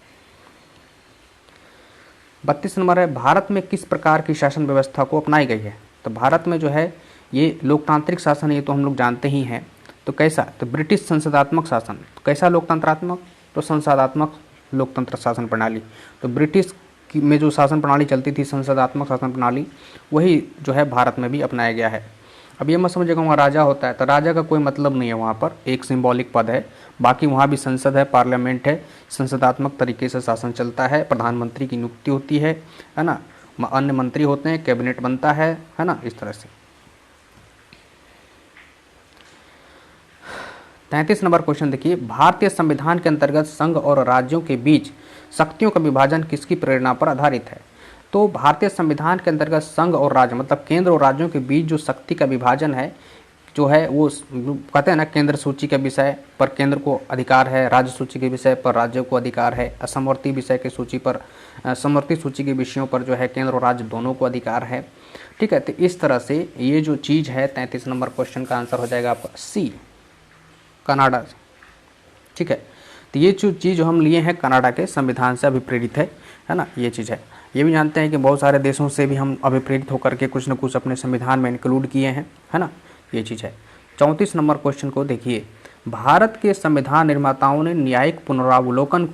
32 नंबर है, भारत में किस प्रकार की शासन व्यवस्था को अपनाई गई है। तो भारत में जो है ये लोकतांत्रिक शासन, ये तो हम लोग जानते ही हैं। तो कैसा, तो ब्रिटिश संसदात्मक शासन। तो कैसा लोकतंत्रात्मक, तो संसदात्मक लोकतंत्र शासन प्रणाली। तो ब्रिटिश में जो शासन प्रणाली चलती थी, संसदात्मक शासन प्रणाली, वही जो है भारत में भी अपनाया गया है। अब ये मत समझिएगा वहाँ राजा होता है, तो राजा का कोई मतलब नहीं है, वहाँ पर एक सिंबॉलिक पद है। बाकी वहाँ भी संसद है, पार्लियामेंट है, संसदात्मक तरीके से शासन चलता है, प्रधानमंत्री की नियुक्ति होती है ना, अन्य मंत्री होते हैं, कैबिनेट बनता है ना, इस तरह से। 33 नंबर क्वेश्चन देखिए, भारतीय संविधान के अंतर्गत संघ और राज्यों के बीच शक्तियों का विभाजन किसकी प्रेरणा पर आधारित है? तो भारतीय संविधान के अंतर्गत संघ और राज्य मतलब केंद्र और राज्यों के बीच जो शक्ति का विभाजन है जो है वो कहते हैं ना, केंद्र सूची के विषय पर केंद्र को अधिकार है, राज्य सूची के विषय पर राज्यों को अधिकार है, असमवर्ती विषय के सूची पर समवर्ती सूची के विषयों पर जो है केंद्र और राज्य दोनों को अधिकार है। ठीक है, तो इस तरह से ये जो चीज़ है 33 नंबर क्वेश्चन का आंसर हो जाएगा आपका सी, कनाडा। ठीक है, तो ये जो चीज़ हम लिए हैं कनाडा के संविधान से अभिप्रेरित है ना, ये चीज़ है। ये भी जानते हैं कि बहुत सारे देशों से भी हम अभिप्रेरित होकर के कुछ न कुछ अपने संविधान में इंक्लूड किए हैं, है ना, ये चीज़ है। 34 नंबर क्वेश्चन को देखिए, भारत के संविधान निर्माताओं ने न्यायिक पुनरावलोकन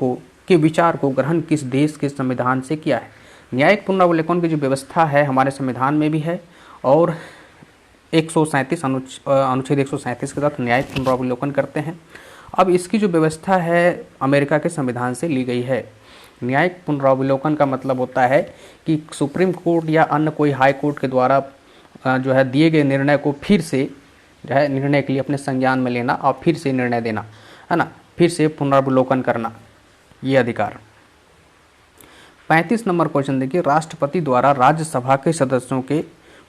के विचार को ग्रहण किस देश के संविधान से किया है? न्यायिक पुनरावलोकन की जो व्यवस्था है हमारे संविधान में भी है और 137 अनुच्छेद 137 के तहत न्यायिक पुनरावलोकन करते हैं। अब इसकी जो व्यवस्था है अमेरिका के संविधान से ली गई है। न्यायिक पुनरावलोकन का मतलब होता है कि सुप्रीम कोर्ट या अन्य कोई हाई कोर्ट के द्वारा जो है दिए गए निर्णय को फिर से जो है निर्णय के लिए अपने संज्ञान में लेना और फिर से निर्णय देना, है ना, फिर से पुनरावलोकन करना, ये अधिकार। 35 नंबर क्वेश्चन देखिए, राष्ट्रपति द्वारा राज्यसभा के सदस्यों के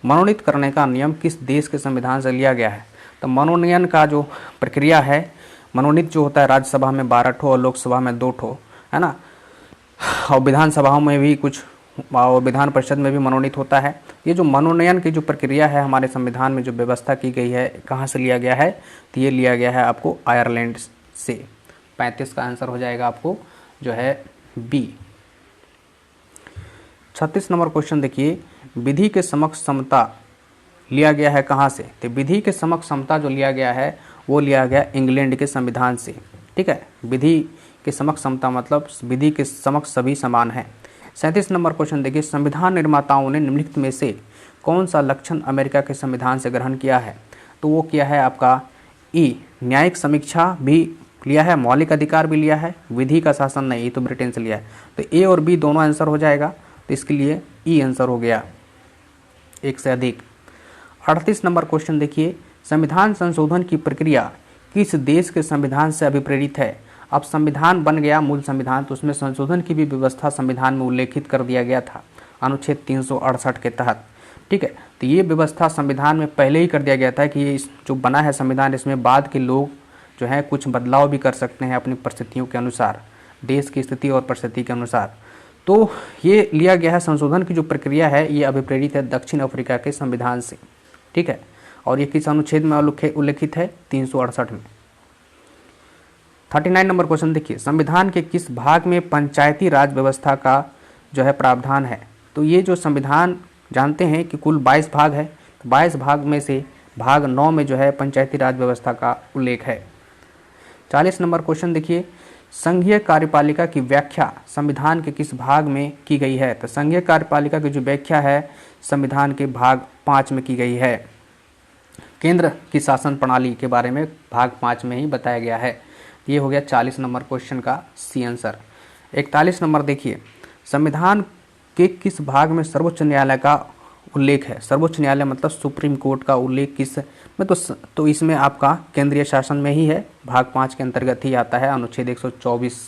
मनोनीत करने का नियम किस देश के संविधान से लिया गया है? तो मनोनयन का जो प्रक्रिया है, मनोनीत जो होता है राज्यसभा में 12 ठो और लोकसभा में 2 ठो, है ना, और विधानसभाओं में भी कुछ और विधान परिषद में भी मनोनीत होता है। ये जो मनोनयन की जो प्रक्रिया है हमारे संविधान में जो व्यवस्था की गई है, कहाँ से लिया गया है? तो ये लिया गया है आपको आयरलैंड से। 35 का आंसर हो जाएगा आपको जो है बी। 36 नंबर क्वेश्चन देखिए, विधि के समक्ष समता लिया गया है कहाँ से? तो विधि के समक्ष समता जो लिया गया है वो लिया गया इंग्लैंड के संविधान से। ठीक है, विधि के समक्ष समता मतलब विधि के समक्ष सभी समान हैं। 37 नंबर क्वेश्चन देखिए, संविधान निर्माताओं ने निम्नलिखित में से कौन सा लक्षण अमेरिका के संविधान से ग्रहण किया है? तो वो किया है आपका ई, न्यायिक समीक्षा भी लिया है, मौलिक अधिकार भी लिया है, विधि का शासन नहीं, ये तो ब्रिटेन से लिया है। तो ए और बी दोनों आंसर हो जाएगा, तो इसके लिए ई आंसर हो गया, एक से अधिक। 38 नंबर क्वेश्चन देखिए, संविधान संशोधन की प्रक्रिया किस देश के संविधान से अभिप्रेरित है? अब संविधान बन गया मूल संविधान, तो उसमें संशोधन की भी व्यवस्था संविधान में उल्लेखित कर दिया गया था अनुच्छेद 368 के तहत। ठीक है, तो ये व्यवस्था संविधान में पहले ही कर दिया गया था कि ये जो बना है संविधान, इसमें बाद के लोग जो है कुछ बदलाव भी कर सकते हैं अपनी परिस्थितियों के अनुसार, देश की स्थिति और परिस्थिति के अनुसार। तो ये लिया गया है, संशोधन की जो प्रक्रिया है ये अभिप्रेरित है दक्षिण अफ्रीका के संविधान से। ठीक है, और ये किस अनुच्छेद में उल्लेखित है? 368 में। 39 नंबर क्वेश्चन देखिए, संविधान के किस भाग में पंचायती राज व्यवस्था का जो है प्रावधान है? तो ये जो संविधान जानते हैं कि कुल 22 भाग है, तो 22 भाग में से भाग 9 में जो है पंचायती राज व्यवस्था का उल्लेख है। 40 नंबर क्वेश्चन देखिए, संघीय कार्यपालिका की व्याख्या संविधान के किस भाग में की गई है? तो संघीय कार्यपालिका की जो व्याख्या है संविधान के भाग 5 में की गई है। केंद्र की शासन प्रणाली के बारे में भाग 5 में ही बताया गया है। ये हो गया 40 नंबर क्वेश्चन का सी आंसर। 41 नंबर देखिए, संविधान के किस भाग में सर्वोच्च न्यायालय का उल्लेख है? सर्वोच्च न्यायालय मतलब सुप्रीम कोर्ट का उल्लेख किस में? तो इसमें आपका केंद्रीय शासन में ही है, भाग 5 के अंतर्गत ही आता है। अनुच्छेद 124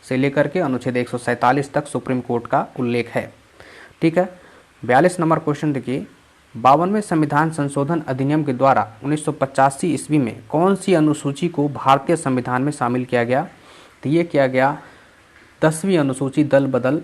से लेकर के अनुच्छेद 147 तक सुप्रीम कोर्ट का उल्लेख है। ठीक है, 42 नंबर क्वेश्चन देखिए, 52वें संविधान संशोधन अधिनियम के द्वारा 1985 ईस्वी में कौन सी अनुसूची को भारतीय संविधान में शामिल किया गया? तो ये किया गया 10वीं अनुसूची, दल बदल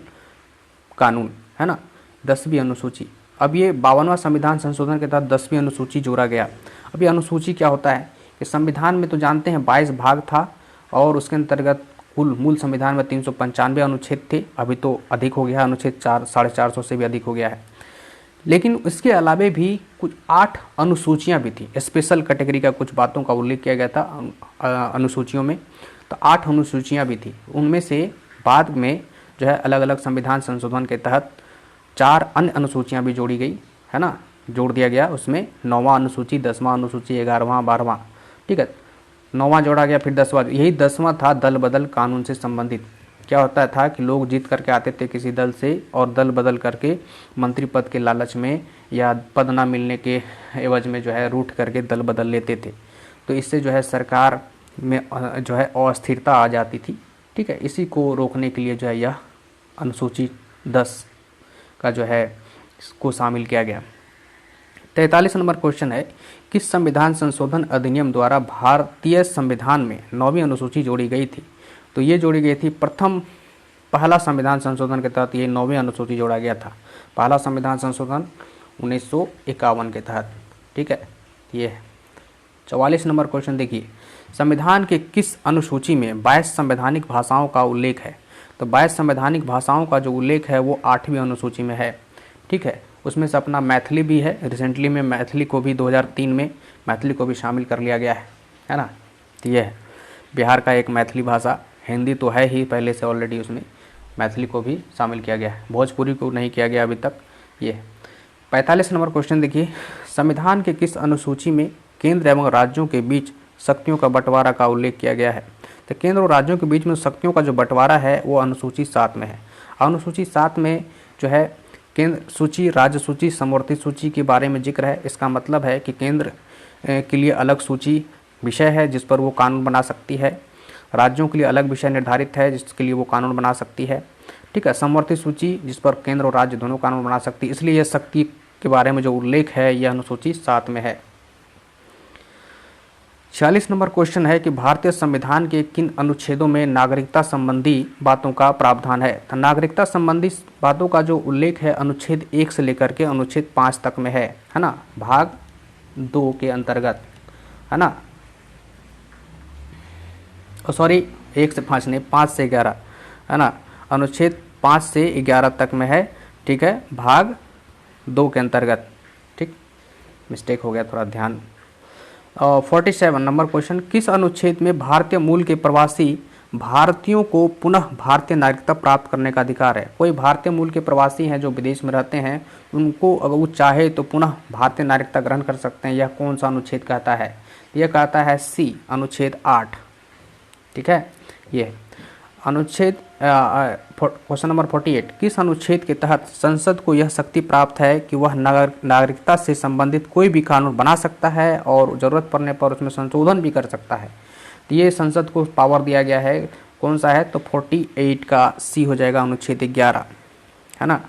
कानून, है ना, 10वीं अनुसूची। अब ये 52वां संविधान संशोधन के तहत 10वीं अनुसूची जोड़ा गया। अब ये अनुसूची क्या होता है कि संविधान में तो जानते हैं 22 भाग था और उसके अंतर्गत कुल मूल संविधान में 395 अनुच्छेद थे, अभी तो अधिक हो गया, अनुच्छेद 450 से भी अधिक हो गया है। लेकिन इसके अलावे भी कुछ 8 अनुसूचियां भी थी, स्पेशल कैटेगरी का कुछ बातों का उल्लेख किया गया था अनुसूचियों में। तो 8 अनुसूचियां भी थी, उनमें से बाद में जो है अलग अलग संविधान संशोधन के तहत 4 अन्य अनुसूचियां भी जोड़ी गई, है ना। जोड़ दिया गया, उसमें 9वां अनुसूची, 10वां अनुसूची, 11वां, 12वां, ठीक है, 9वां जोड़ा गया, फिर 10वां, यही 10वां था दल बदल कानून से संबंधित। क्या होता था कि लोग जीत करके आते थे किसी दल से और दल बदल करके मंत्री पद के लालच में या पद ना मिलने के एवज में जो है रूठ करके दल बदल लेते थे। तो इससे जो है सरकार में जो है अस्थिरता आ जाती थी, ठीक है। इसी को रोकने के लिए जो है यह अनुसूची 10 का जो है इसको शामिल किया गया। 43 नंबर क्वेश्चन है, किस संविधान संशोधन अधिनियम द्वारा भारतीय संविधान में 9वीं अनुसूची जोड़ी गई थी? तो ये जोड़ी गई थी पहला संविधान संशोधन के तहत ये 9वीं अनुसूची जोड़ा गया था। पहला संविधान संशोधन 1951 के तहत, ठीक है। ये 44 नंबर क्वेश्चन देखिए, संविधान के किस अनुसूची में 22 संवैधानिक भाषाओं का उल्लेख है? तो 22 संवैधानिक भाषाओं का जो उल्लेख है वो 8वीं अनुसूची में है, ठीक है। उसमें से अपना मैथिली भी है, रिसेंटली में मैथिली को भी 2003 में मैथिली को भी शामिल कर लिया गया है ना। तो ये है बिहार का एक मैथिली भाषा, हिंदी तो है ही पहले से ऑलरेडी, उसमें मैथिली को भी शामिल किया गया है, भोजपुरी को नहीं किया गया अभी तक। ये 45 नंबर क्वेश्चन देखिए, संविधान के किस अनुसूची में केंद्र एवं राज्यों के बीच शक्तियों का बंटवारा का उल्लेख किया गया है? तो केंद्र और राज्यों के बीच में शक्तियों का जो बंटवारा है वो अनुसूची 7 में है। अनुसूची 7 में जो है केंद्र सूची, राज्य सूची, समवर्ती सूची के बारे में जिक्र है। इसका मतलब है कि केंद्र के लिए अलग सूची विषय है जिस पर वो कानून बना सकती है, राज्यों के लिए अलग विषय निर्धारित है जिसके लिए वो कानून बना सकती है, ठीक है। समवर्ती सूची जिस पर केंद्र और राज्य दोनों कानून बना सकती है, इसलिए यह शक्ति के बारे में जो उल्लेख है यह अनुसूची 7 में है। 46 नंबर क्वेश्चन है कि भारतीय संविधान के किन अनुच्छेदों में नागरिकता संबंधी बातों का प्रावधान है? तो नागरिकता संबंधी बातों का जो उल्लेख है अनुच्छेद 1 से लेकर के अनुच्छेद 5 तक में है ना, भाग 2 के अंतर्गत, है ना। सॉरी 1 से 5 नहीं, 5 से 11, है ना, अनुच्छेद 5 से 11 तक में है, ठीक है, भाग 2 के अंतर्गत, ठीक, मिस्टेक हो गया थोड़ा, ध्यान। 47 नंबर क्वेश्चन, किस अनुच्छेद में भारतीय मूल के प्रवासी भारतीयों को पुनः भारतीय नागरिकता प्राप्त करने का अधिकार है? कोई भारतीय मूल के प्रवासी हैं जो विदेश में रहते हैं, उनको अगर वो चाहे तो पुनः भारतीय नागरिकता ग्रहण कर सकते हैं। यह कौन सा अनुच्छेद कहता है? यह कहता है सी, अनुच्छेद 8, ठीक है। ये अनुच्छेद क्वेश्चन नंबर 48, किस अनुच्छेद के तहत संसद को यह शक्ति प्राप्त है कि वह नागरिकता से संबंधित कोई भी कानून बना सकता है और ज़रूरत पड़ने पर उसमें संशोधन भी कर सकता है? तो ये संसद को पावर दिया गया है, कौन सा है? तो 48 का सी हो जाएगा, अनुच्छेद 11, है ना।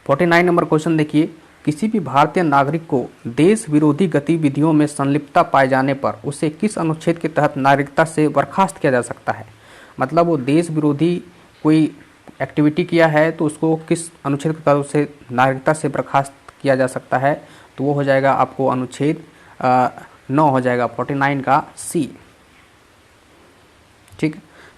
49 नंबर क्वेश्चन देखिए, किसी भी भारतीय नागरिक को देश विरोधी गतिविधियों में संलिप्तता पाए जाने पर उसे किस अनुच्छेद के तहत नागरिकता से बर्खास्त किया जा सकता है? मतलब वो देश विरोधी कोई एक्टिविटी किया है तो उसको किस अनुच्छेद के तहत उसे नागरिकता से बर्खास्त किया जा सकता है? तो वो हो जाएगा आपको अनुच्छेद 9 हो जाएगा, 49 का सी, ठीक।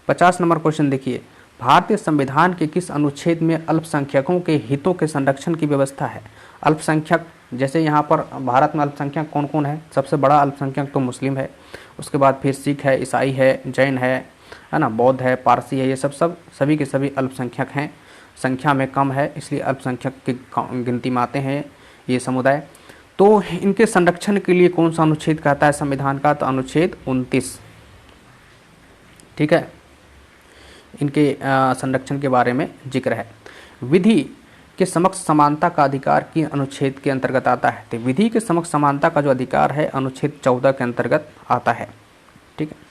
50 नंबर क्वेश्चन देखिए, भारतीय संविधान के किस अनुच्छेद में अल्पसंख्यकों के हितों के संरक्षण की व्यवस्था है? अल्पसंख्यक, जैसे यहाँ पर भारत में अल्पसंख्यक कौन कौन है? सबसे बड़ा अल्पसंख्यक तो मुस्लिम है, उसके बाद फिर सिख है, ईसाई है, जैन है ना, बौद्ध है, पारसी है, ये सभी के सभी अल्पसंख्यक हैं। संख्या में कम है इसलिए अल्पसंख्यक की गिनती में आते हैं ये समुदाय। तो इनके संरक्षण के लिए कौन सा अनुच्छेद कहता है संविधान का? तो अनुच्छेद 29, ठीक है, इनके संरक्षण के बारे में जिक्र है। विधि के समक्ष समानता का अधिकार किन अनुच्छेद के अंतर्गत आता है? तो विधि के समक्ष समानता का जो अधिकार है अनुच्छेद 14 के अंतर्गत आता है, ठीक है।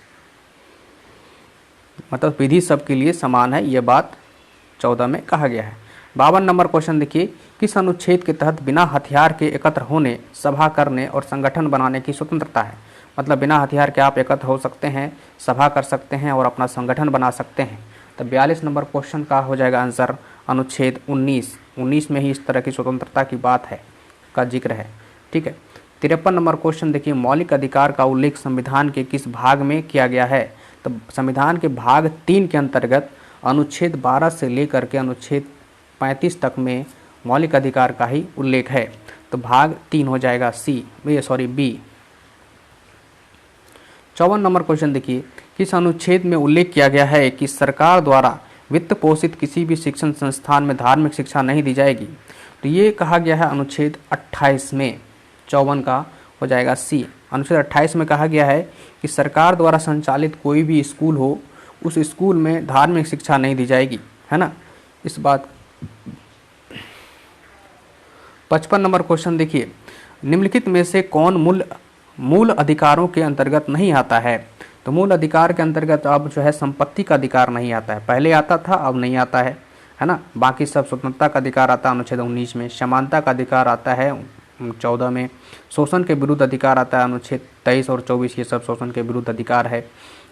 मतलब विधि सबके लिए समान है, यह बात 14 में कहा गया है। 52 नंबर क्वेश्चन देखिए, किस अनुच्छेद के तहत बिना हथियार के एकत्र होने, सभा करने और संगठन बनाने की स्वतंत्रता है? मतलब बिना हथियार के आप एकत्र हो सकते हैं, सभा कर सकते हैं और अपना संगठन बना सकते हैं। तो 42 नंबर क्वेश्चन का हो जाएगा आंसर अनुच्छेद 19 में ही इस तरह की स्वतंत्रता की बात है, का जिक्र है, ठीक है। 53 नंबर क्वेश्चन देखिए, मौलिक अधिकार का उल्लेख संविधान के किस भाग में किया गया है? तो संविधान के भाग 3 के अंतर्गत अनुच्छेद 12 से लेकर के अनुच्छेद 35 तक में मौलिक अधिकार का ही उल्लेख है। तो भाग 3 हो जाएगा बी। 54 नंबर क्वेश्चन देखिए, किस अनुच्छेद में उल्लेख किया गया है कि सरकार द्वारा वित्त पोषित किसी भी शिक्षण संस्थान में धार्मिक शिक्षा नहीं दी जाएगी? तो ये कहा गया है अनुच्छेद 28 में, 54 का हो जाएगा सी। अनुच्छेद 28 में कहा गया है कि सरकार द्वारा संचालित कोई भी स्कूल हो, उस स्कूल में धार्मिक शिक्षा नहीं दी जाएगी, है ना। इस बात 55 नंबर क्वेश्चन देखिए, निम्नलिखित में से कौन मूल अधिकारों के अंतर्गत नहीं आता है। तो मूल अधिकार के अंतर्गत अब जो है संपत्ति का अधिकार नहीं आता है, पहले आता था अब नहीं आता है ना। बाकी सब स्वतंत्रता का अधिकार आता है अनुच्छेद 19 में, समानता का अधिकार आता है 14 में, शोषण के विरुद्ध अधिकार आता है अनुच्छेद 23 और 24, ये सब शोषण के विरुद्ध अधिकार है,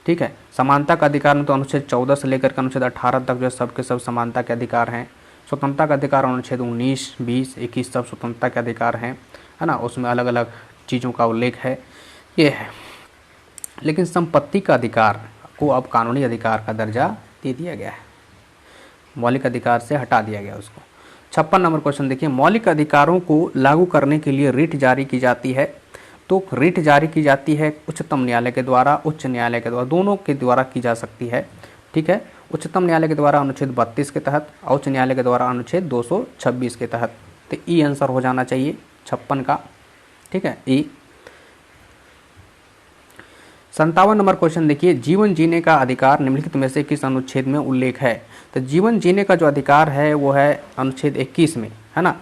ठीक है। समानता का अधिकार में तो अनुच्छेद 14 से लेकर के अनुच्छेद 18 तक जो है सबके सब समानता के अधिकार हैं। स्वतंत्रता का अधिकार अनुच्छेद 19, 20, 21 सब स्वतंत्रता के अधिकार हैं, है ना। उसमें अलग अलग चीज़ों का उल्लेख है, ये है। लेकिन संपत्ति का अधिकार को अब कानूनी अधिकार का दर्जा दे दिया गया है, मौलिक अधिकार से हटा दिया गया उसको। 56 नंबर क्वेश्चन देखिए, मौलिक अधिकारों को लागू करने के लिए रिट जारी की जाती है। तो रिट जारी की जाती है उच्चतम न्यायालय के द्वारा, उच्च न्यायालय के द्वारा, दोनों के द्वारा की जा सकती है, ठीक है। उच्चतम न्यायालय के द्वारा अनुच्छेद 32 के तहत, उच्च न्यायालय के द्वारा अनुच्छेद 226 के तहत। तो ई आंसर हो जाना चाहिए 56 का, ठीक है, ई। 57 नंबर क्वेश्चन देखिए, जीवन जीने का अधिकार निम्नलिखित में से किस अनुच्छेद में उल्लेख है। तो जीवन जीने का जो अधिकार है वो है अनुच्छेद 21 में, है ना,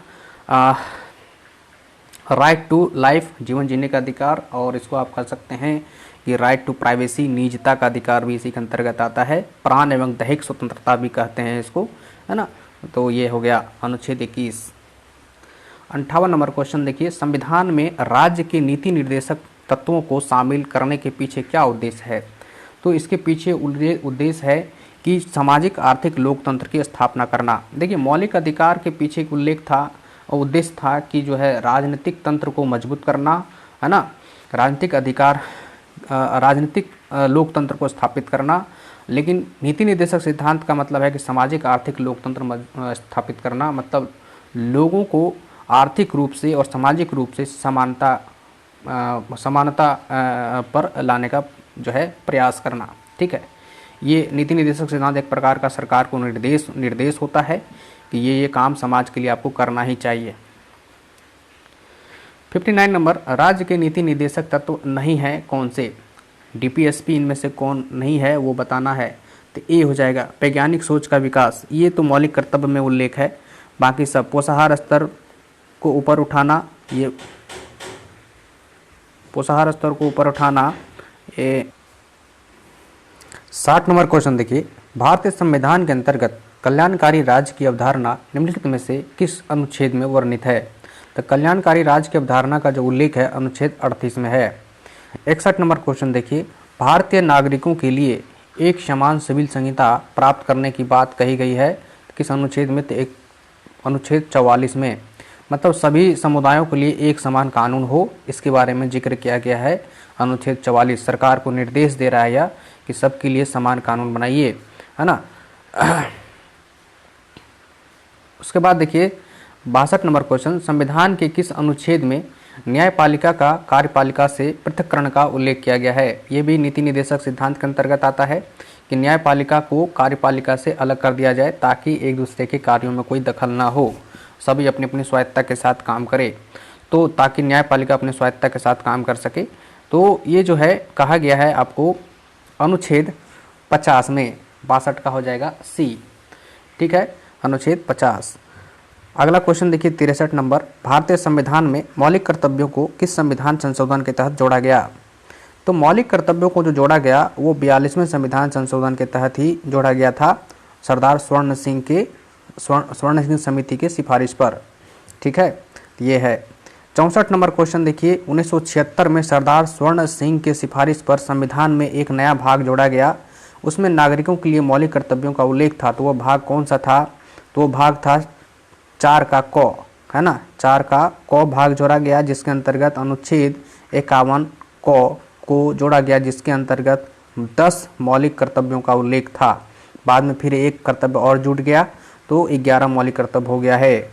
राइट टू लाइफ, जीवन जीने का अधिकार। और इसको आप कर सकते हैं कि राइट टू प्राइवेसी, निजता का अधिकार भी इसी के अंतर्गत आता है। प्राण एवं दैहिक स्वतंत्रता भी कहते हैं इसको, है ना। तो ये हो गया अनुच्छेद 21। 58 नंबर क्वेश्चन देखिए, संविधान में राज्य के नीति निर्देशक तत्वों को शामिल करने के पीछे क्या उद्देश्य है। तो इसके पीछे उद्देश्य है कि सामाजिक आर्थिक लोकतंत्र की स्थापना करना। देखिए, मौलिक अधिकार के पीछे एक उल्लेख था और उद्देश्य था कि जो है राजनीतिक तंत्र को मजबूत करना, है ना, राजनीतिक लोकतंत्र को स्थापित करना। लेकिन नीति निर्देशक सिद्धांत का मतलब है कि सामाजिक आर्थिक लोकतंत्र स्थापित करना, मतलब लोगों को आर्थिक रूप से और सामाजिक रूप से समानता पर लाने का जो है प्रयास करना, ठीक है। ये नीति निर्देशक सिद्धांत एक प्रकार का सरकार को निर्देश होता है कि ये काम समाज के लिए आपको करना ही चाहिए। 59 नंबर, राज्य के नीति निर्देशक तत्व नहीं है कौन से। डीपीएसपी इनमें से कौन नहीं है वो बताना है। तो ए हो जाएगा वैज्ञानिक सोच का विकास, ये तो मौलिक कर्तव्य में उल्लेख है। बाकी सब पोषाहार स्तर को ऊपर उठाना, ये पोषाहार स्तर को ऊपर उठाना। 60 नंबर क्वेश्चन देखिए, भारतीय संविधान के अंतर्गत कल्याणकारी राज्य की अवधारणा निम्नलिखित में से किस अनुच्छेद में वर्णित है। तो कल्याणकारी राज्य की अवधारणा का जो उल्लेख है अनुच्छेद 38 में है। 61 नंबर क्वेश्चन देखिए, भारतीय नागरिकों के लिए एक समान सिविल संहिता प्राप्त करने की बात कही गई है किस अनुच्छेद में। तो एक अनुच्छेद 44 में, मतलब सभी समुदायों के लिए एक समान कानून हो, इसके बारे में जिक्र किया गया है अनुच्छेद 44। सरकार को निर्देश दे रहा है या कि सबके लिए समान कानून बनाइए, है ना। उसके बाद देखिए 62 नंबर क्वेश्चन, संविधान के किस अनुच्छेद में न्यायपालिका का कार्यपालिका से पृथक्करण का उल्लेख किया गया है। ये भी नीति निर्देशक सिद्धांत के अंतर्गत आता है कि न्यायपालिका को कार्यपालिका से अलग कर दिया जाए ताकि एक दूसरे के कार्यों में कोई दखल ना हो, सभी अपनी अपनी स्वायत्तता के साथ काम करे, तो ताकि न्यायपालिका अपनी स्वायत्तता के साथ काम कर सके। तो ये जो है कहा गया है आपको अनुच्छेद 50 में, 62 का हो जाएगा सी, ठीक है, अनुच्छेद 50। अगला क्वेश्चन देखिए 63 नंबर, भारतीय संविधान में मौलिक कर्तव्यों को किस संविधान संशोधन के तहत जोड़ा गया। तो मौलिक कर्तव्यों को जो जोड़ा गया वो 42वें संविधान संशोधन के तहत ही जोड़ा गया था, सरदार स्वर्ण सिंह समिति के सिफारिश पर, ठीक है, ये है। 64 नंबर क्वेश्चन देखिए, 1976 में सरदार स्वर्ण सिंह के सिफारिश पर संविधान में एक नया भाग जोड़ा गया, उसमें नागरिकों के लिए मौलिक कर्तव्यों का उल्लेख था। तो वह भाग कौन सा था। तो वो भाग था 4 का क, है ना, 4 का क भाग जोड़ा गया, जिसके अंतर्गत अनुच्छेद 51 क को जोड़ा गया, जिसके अंतर्गत 10 मौलिक कर्तव्यों का उल्लेख था। बाद में फिर एक कर्तव्य और जुड़ गया तो 11 मौलिक कर्तव्य हो गया है।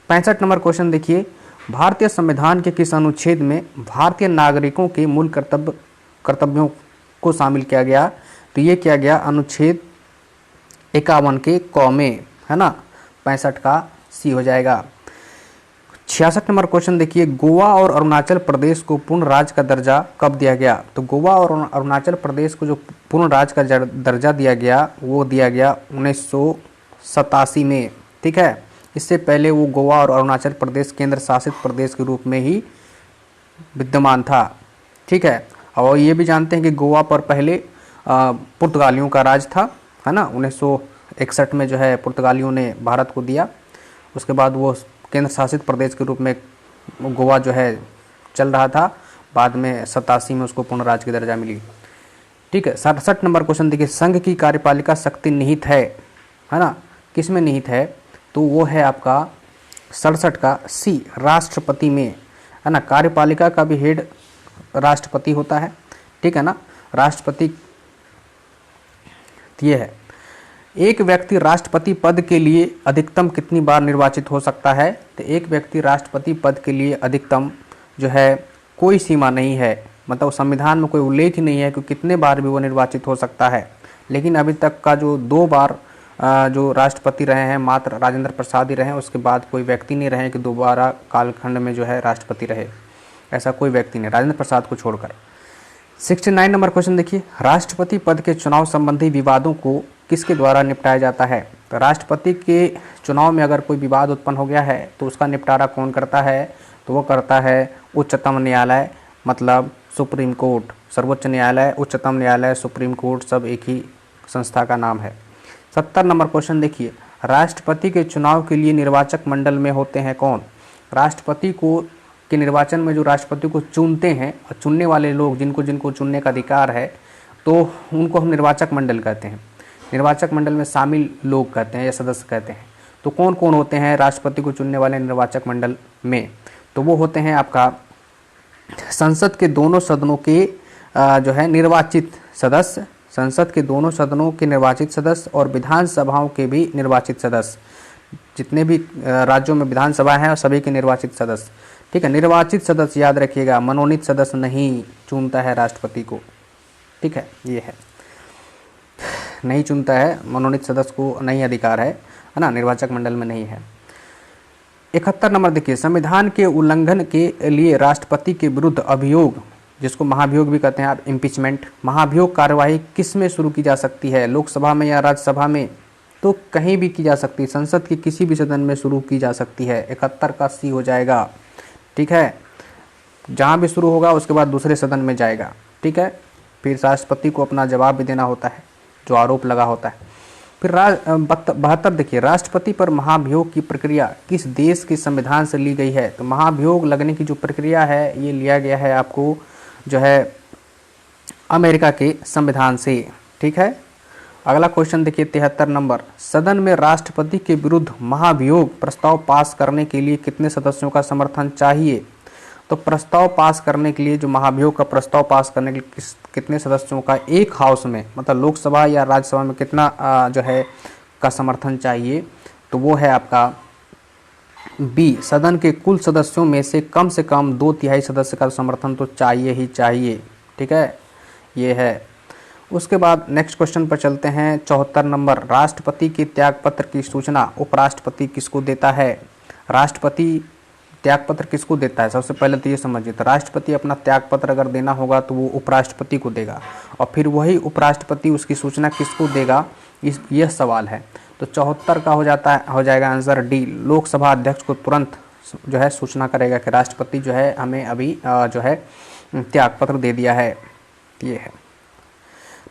65 नंबर क्वेश्चन देखिए, भारतीय संविधान के किस अनुच्छेद में भारतीय नागरिकों के मूल कर्तव्यों को शामिल किया गया। तो ये किया गया अनुच्छेद 51 के क में, है ना, 65 का सी हो जाएगा। 66 नंबर क्वेश्चन देखिए, गोवा और अरुणाचल प्रदेश को पूर्ण राज्य का दर्जा कब दिया गया? तो गोवा और अरुणाचल प्रदेश को जो पूर्ण राज्य का दर्जा दिया गया वो दिया गया 1987 में। ठीक है, इससे पहले वो गोवा और अरुणाचल प्रदेश केंद्र शासित प्रदेश के रूप में ही विद्यमान था। ठीक है, और ये भी जानते हैं कि गोवा पर पहले पुर्तगालियों का राज था, है ना। 1961 में जो है पुर्तगालियों ने भारत को दिया, उसके बाद वो केंद्र शासित प्रदेश के रूप में गोवा जो है चल रहा था, बाद में 87 में उसको पूर्ण राज्य की दर्जा मिली। ठीक है, 67 नंबर क्वेश्चन देखिए, संघ की कार्यपालिका शक्ति निहित है ना, किस में निहित है? तो वो है आपका 67 का सी, राष्ट्रपति में, है ना। कार्यपालिका का भी हेड राष्ट्रपति होता है, ठीक है ना, राष्ट्रपति ये है। एक व्यक्ति राष्ट्रपति पद के लिए अधिकतम कितनी बार निर्वाचित हो सकता है? तो एक व्यक्ति राष्ट्रपति पद के लिए अधिकतम जो है कोई सीमा नहीं है, मतलब संविधान में कोई उल्लेख ही नहीं है कि कितने बार भी वो निर्वाचित हो सकता है। लेकिन अभी तक का जो 2 बार जो राष्ट्रपति रहे हैं मात्र राजेंद्र प्रसाद ही रहे हैं, उसके बाद कोई व्यक्ति नहीं रहे कि दोबारा कालखंड में जो है राष्ट्रपति रहे, ऐसा कोई व्यक्ति नहीं, राजेंद्र प्रसाद को छोड़कर। 69 नंबर क्वेश्चन देखिए, राष्ट्रपति पद के चुनाव संबंधी विवादों को किसके द्वारा निपटाया जाता है? तो राष्ट्रपति के चुनाव में अगर कोई विवाद उत्पन्न हो गया है तो उसका निपटारा कौन करता है? तो वो करता है उच्चतम न्यायालय, मतलब सुप्रीम कोर्ट। सर्वोच्च न्यायालय, उच्चतम न्यायालय, सुप्रीम कोर्ट सब एक ही संस्था का नाम है। 70 नंबर क्वेश्चन देखिए, राष्ट्रपति के चुनाव के लिए निर्वाचक मंडल में होते हैं कौन? राष्ट्रपति को के निर्वाचन में जो राष्ट्रपति को चुनते हैं और चुनने वाले लोग जिनको जिनको चुनने का अधिकार है, तो उनको हम निर्वाचक मंडल कहते हैं। निर्वाचक मंडल में शामिल लोग कहते हैं या सदस्य कहते हैं। तो कौन कौन होते हैं राष्ट्रपति को चुनने वाले निर्वाचक मंडल में? तो वो होते हैं आपका संसद के दोनों सदनों के जो है निर्वाचित सदस्य, संसद के दोनों सदनों के निर्वाचित सदस्य और विधानसभाओं के भी निर्वाचित सदस्य। जितने भी राज्यों में विधानसभा हैं सभी के निर्वाचित सदस्य। ठीक है, निर्वाचित सदस्य याद रखिएगा, मनोनीत सदस्य नहीं चुनता है राष्ट्रपति को। ठीक है, ये है, नहीं चुनता है, मनोनीत सदस्य को नहीं अधिकार है ना, निर्वाचक मंडल में नहीं है। 71 नंबर देखिए, संविधान के उल्लंघन के लिए राष्ट्रपति के विरुद्ध अभियोग, जिसको महाभियोग भी कहते हैं आप, इम्पीचमेंट, महाभियोग कार्यवाही किस में शुरू की जा सकती है? लोकसभा में या राज्यसभा में? तो कहीं भी की जा सकती है, संसद के किसी भी सदन में शुरू की जा सकती है। 71 का सी हो जाएगा। ठीक है, जहाँ भी शुरू होगा उसके बाद दूसरे सदन में जाएगा। ठीक है, फिर राष्ट्रपति को अपना जवाब भी देना होता है जो आरोप लगा होता है। फिर 72 देखिए, राष्ट्रपति पर महाभियोग की प्रक्रिया किस देश के संविधान से ली गई है? तो महाभियोग लगने की जो प्रक्रिया है ये लिया गया है आपको जो है अमेरिका के संविधान से। ठीक है, अगला क्वेश्चन देखिए 73 नंबर, सदन में राष्ट्रपति के विरुद्ध महाभियोग प्रस्ताव पास करने के लिए कितने सदस्यों का समर्थन चाहिए? तो प्रस्ताव पास करने के लिए, जो महाभियोग का प्रस्ताव पास करने के लिए कितने सदस्यों का एक हाउस में, मतलब लोकसभा या राज्यसभा में कितना जो है का समर्थन चाहिए? तो वो है आपका बी, सदन के कुल सदस्यों में से कम 2/3 सदस्य का समर्थन तो चाहिए ही चाहिए। ठीक है, ये है। उसके बाद नेक्स्ट क्वेश्चन पर चलते हैं 74 नंबर, राष्ट्रपति के त्यागपत्र की सूचना उपराष्ट्रपति किसको देता है? राष्ट्रपति त्यागपत्र किसको देता है? सबसे पहले तो ये समझिए, तो राष्ट्रपति अपना त्यागपत्र अगर देना होगा तो वो उपराष्ट्रपति को देगा, और फिर वही उपराष्ट्रपति उसकी सूचना किसको देगा, यह सवाल है। तो 74 का हो जाएगा आंसर डी, लोकसभा अध्यक्ष को तुरंत जो है सूचना करेगा कि राष्ट्रपति जो है हमें अभी जो है त्यागपत्र दे दिया है। ये है।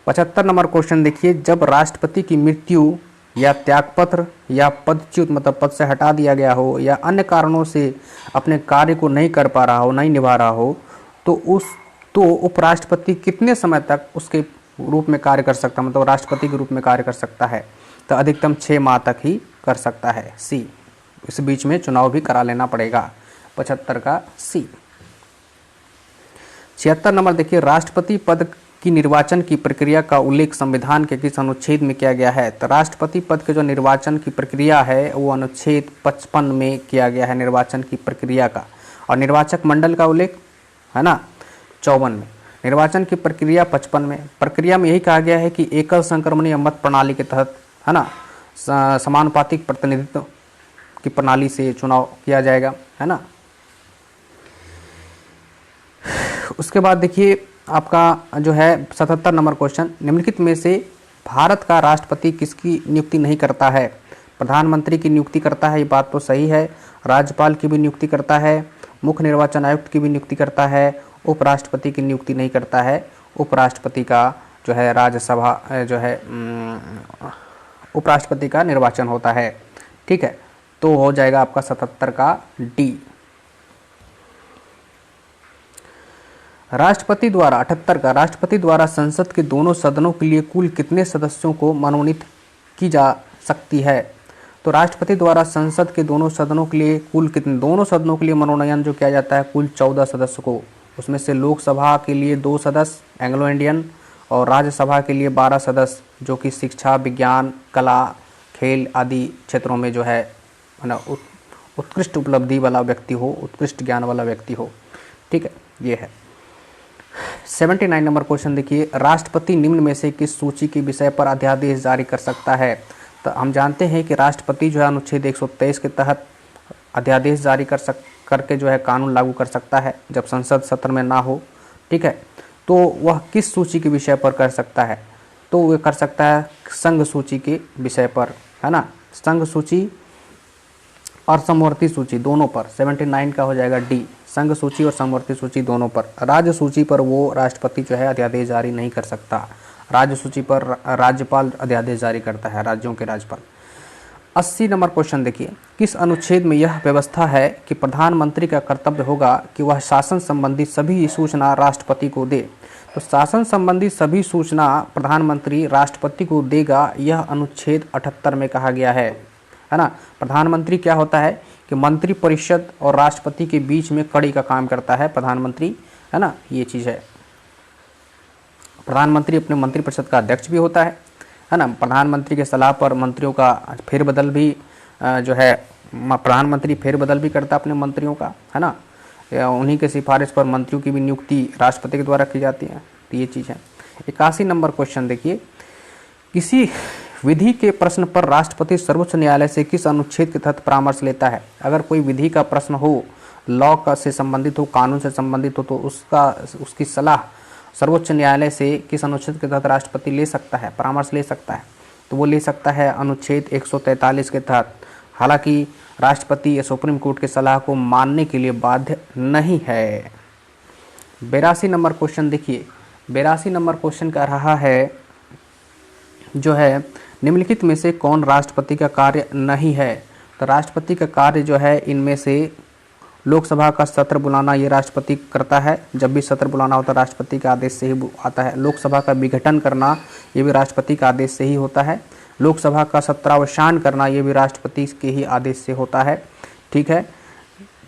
75 नंबर क्वेश्चन देखिए, जब राष्ट्रपति की मृत्यु या त्यागपत्र या पदच्युत मतलब पद से हटा दिया गया हो या अन्य कारणों से अपने कार्य को नहीं कर पा रहा हो, नहीं निभा रहा हो, तो उपराष्ट्रपति कितने समय तक उसके रूप में कार्य कर सकता है, मतलब राष्ट्रपति के रूप में कार्य कर सकता है? तो अधिकतम 6 माह तक ही कर सकता है, सी। इस बीच में चुनाव भी करा लेना पड़ेगा। 75 का सी। 76 नंबर देखिए, राष्ट्रपति पद की निर्वाचन की प्रक्रिया का उल्लेख संविधान के किस अनुच्छेद में किया गया है? तो राष्ट्रपति पद के जो निर्वाचन की प्रक्रिया है वो अनुच्छेद 55 में किया गया है, निर्वाचन की प्रक्रिया का। और निर्वाचक मंडल का उल्लेख है ना 54 में। निर्वाचन की प्रक्रिया 55 में। प्रक्रिया में यही कहा गया है कि एकल संक्रमणीय मत प्रणाली के तहत, है ना, समानुपातिक प्रतिनिधित्व की प्रणाली से चुनाव किया जाएगा, है ना। उसके बाद देखिए आपका जो है 77 नंबर क्वेश्चन, निम्नलिखित में से भारत का राष्ट्रपति किसकी नियुक्ति नहीं करता है। प्रधानमंत्री की नियुक्ति करता है, ये बात तो सही है। राज्यपाल की भी नियुक्ति करता है, मुख्य निर्वाचन आयुक्त की भी नियुक्ति करता है, उपराष्ट्रपति की नियुक्ति नहीं करता है। उपराष्ट्रपति का जो है राज्यसभा जो है उपराष्ट्रपति का निर्वाचन होता है, ठीक है। तो हो जाएगा आपका 77 का डी। राष्ट्रपति द्वारा 78 का, राष्ट्रपति द्वारा संसद के दोनों सदनों के लिए कुल कितने सदस्यों को मनोनीत की जा सकती है। तो राष्ट्रपति द्वारा संसद के दोनों सदनों के लिए कुल कितने, दोनों सदनों के लिए मनोनयन जो किया जाता है कुल 14 सदस्य को, उसमें से लोकसभा के लिए 2 सदस्य एंग्लो इंडियन और राज्यसभा के लिए 12 सदस्य जो कि शिक्षा, विज्ञान, कला, खेल आदि क्षेत्रों में जो है ना उत्कृष्ट उपलब्धि वाला व्यक्ति हो, उत्कृष्ट ज्ञान वाला व्यक्ति हो, ठीक है। ये है 79 नंबर क्वेश्चन देखिए, राष्ट्रपति निम्न में से किस सूची के विषय पर अध्यादेश जारी कर सकता है। तो हम जानते हैं कि राष्ट्रपति जो है अनुच्छेद 123 के तहत अध्यादेश जारी करके जो है कानून लागू कर सकता है जब संसद सत्र में ना हो, ठीक है। तो वह किस सूची के विषय पर कर सकता है, तो वह कर सकता है संघ सूची के विषय पर, है ना। संघ सूची और समवर्ती सूची दोनों पर, 79 का हो जाएगा डी, संघ सूची और समवर्ती सूची दोनों पर। राज्य सूची पर वो राष्ट्रपति जो है अध्यादेश जारी नहीं कर सकता, राज्य सूची पर राज्यपाल अध्यादेश जारी करता है, राज्यों के राज्यपाल। 80 नंबर क्वेश्चन देखिए, किस अनुच्छेद में यह व्यवस्था है कि प्रधानमंत्री का कर्तव्य होगा कि वह शासन संबंधी सभी सूचना राष्ट्रपति को दे। तो शासन संबंधी सभी सूचना प्रधानमंत्री राष्ट्रपति को देगा, यह अनुच्छेद 78 में कहा गया है ना। प्रधानमंत्री क्या होता है कि मंत्री परिषद और राष्ट्रपति के बीच में कड़ी का काम करता है प्रधानमंत्री, है ना, ये चीज़ है। प्रधानमंत्री अपने मंत्रिपरिषद का अध्यक्ष भी होता है ना। प्रधानमंत्री के सलाह पर मंत्रियों का फेरबदल भी जो है प्रधानमंत्री फेरबदल भी करता है अपने मंत्रियों का, है ना। उन्हीं के सिफारिश पर मंत्रियों की भी नियुक्ति राष्ट्रपति के द्वारा की जाती है, तो ये चीज़ है। 81 नंबर क्वेश्चन देखिए, किसी विधि के प्रश्न पर राष्ट्रपति सर्वोच्च न्यायालय से किस अनुच्छेद के तहत परामर्श लेता है। अगर कोई विधि का प्रश्न हो, लॉ का से संबंधित हो, कानून से संबंधित हो, तो उसकी सलाह सर्वोच्च न्यायालय से किस अनुच्छेद के तहत राष्ट्रपति ले सकता है, परामर्श ले सकता है। तो वो ले सकता है अनुच्छेद 143 के तहत। हालांकि राष्ट्रपति या सुप्रीम कोर्ट की सलाह को मानने के लिए बाध्य नहीं है। 82 नंबर क्वेश्चन देखिए, 82 नंबर क्वेश्चन का रहा है जो है, निम्नलिखित में से कौन राष्ट्रपति का कार्य नहीं है। तो राष्ट्रपति का कार्य जो है इनमें से लोकसभा का सत्र बुलाना ये राष्ट्रपति करता है, जब भी सत्र बुलाना होता है राष्ट्रपति के आदेश से ही आता है। लोकसभा का विघटन करना ये भी राष्ट्रपति के आदेश से ही होता है। लोकसभा का सत्रावसान करना ये भी राष्ट्रपति के ही आदेश से होता है, ठीक है।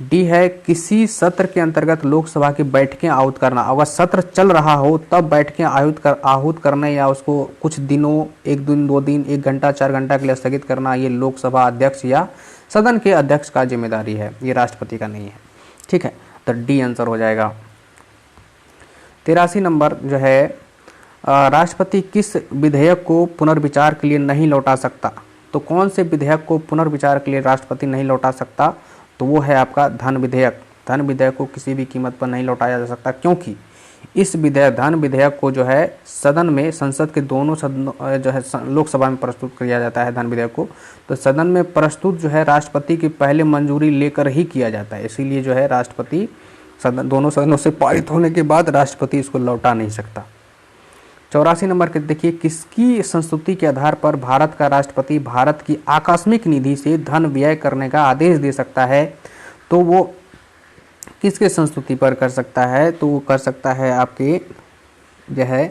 डी है, किसी सत्र के अंतर्गत लोकसभा की बैठकें आहूत करना। अगर सत्र चल रहा हो तब बैठकें आहूत करने या उसको कुछ दिनों, 1 दिन 2 दिन, 1 घंटा 4 घंटा के लिए स्थगित करना, ये लोकसभा अध्यक्ष या सदन के अध्यक्ष का जिम्मेदारी है, ये राष्ट्रपति का नहीं है, ठीक है। तो डी आंसर हो जाएगा। 83 नंबर जो है, राष्ट्रपति किस विधेयक को पुनर्विचार के लिए नहीं लौटा सकता। तो कौन से विधेयक को पुनर्विचार के लिए राष्ट्रपति नहीं लौटा सकता, तो वो है आपका धन विधेयक। धन विधेयक को किसी भी कीमत पर नहीं लौटाया जा सकता, क्योंकि इस धन विधेयक को जो है सदन में, संसद के दोनों सदनों जो है लोकसभा में प्रस्तुत किया जाता है धन विधेयक को। तो सदन में प्रस्तुत जो है राष्ट्रपति की पहले मंजूरी लेकर ही किया जाता है, इसीलिए जो है राष्ट्रपति दोनों सदनों से पारित होने के बाद राष्ट्रपति इसको लौटा नहीं सकता। 84 नंबर के देखिए, किसकी संस्तुति के आधार पर भारत का राष्ट्रपति भारत की आकस्मिक निधि से धन व्यय करने का आदेश दे सकता है। तो वो किसके संस्तुति पर कर सकता है, तो वो कर सकता है आपके जो है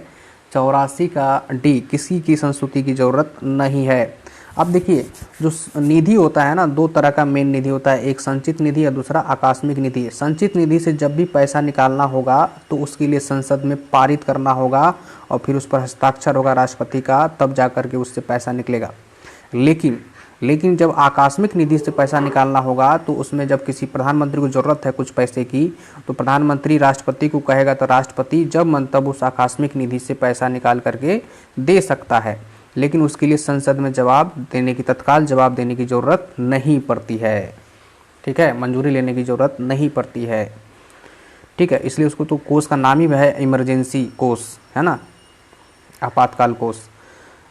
84 का डी, किसी की संस्तुति की जरूरत नहीं है। अब देखिए, जो निधि होता है ना, 2 तरह का मेन निधि होता है, एक संचित निधि और दूसरा आकस्मिक निधि। संचित निधि से जब भी पैसा निकालना होगा तो उसके लिए संसद में पारित करना होगा और फिर उस पर हस्ताक्षर होगा राष्ट्रपति का, तब जाकर के उससे पैसा निकलेगा। लेकिन जब आकस्मिक निधि से पैसा निकालना होगा तो उसमें जब किसी प्रधानमंत्री को ज़रूरत है कुछ पैसे की, तो प्रधानमंत्री राष्ट्रपति को कहेगा तो राष्ट्रपति जब मन तब उस आकस्मिक निधि से पैसा निकाल करके दे सकता है। लेकिन उसके लिए संसद में तत्काल जवाब देने की ज़रूरत नहीं पड़ती है। ठीक है, मंजूरी लेने की ज़रूरत नहीं पड़ती है। ठीक है, इसलिए उसको तो कोष का नाम ही है इमरजेंसी कोष, है ना, आपातकाल कोष,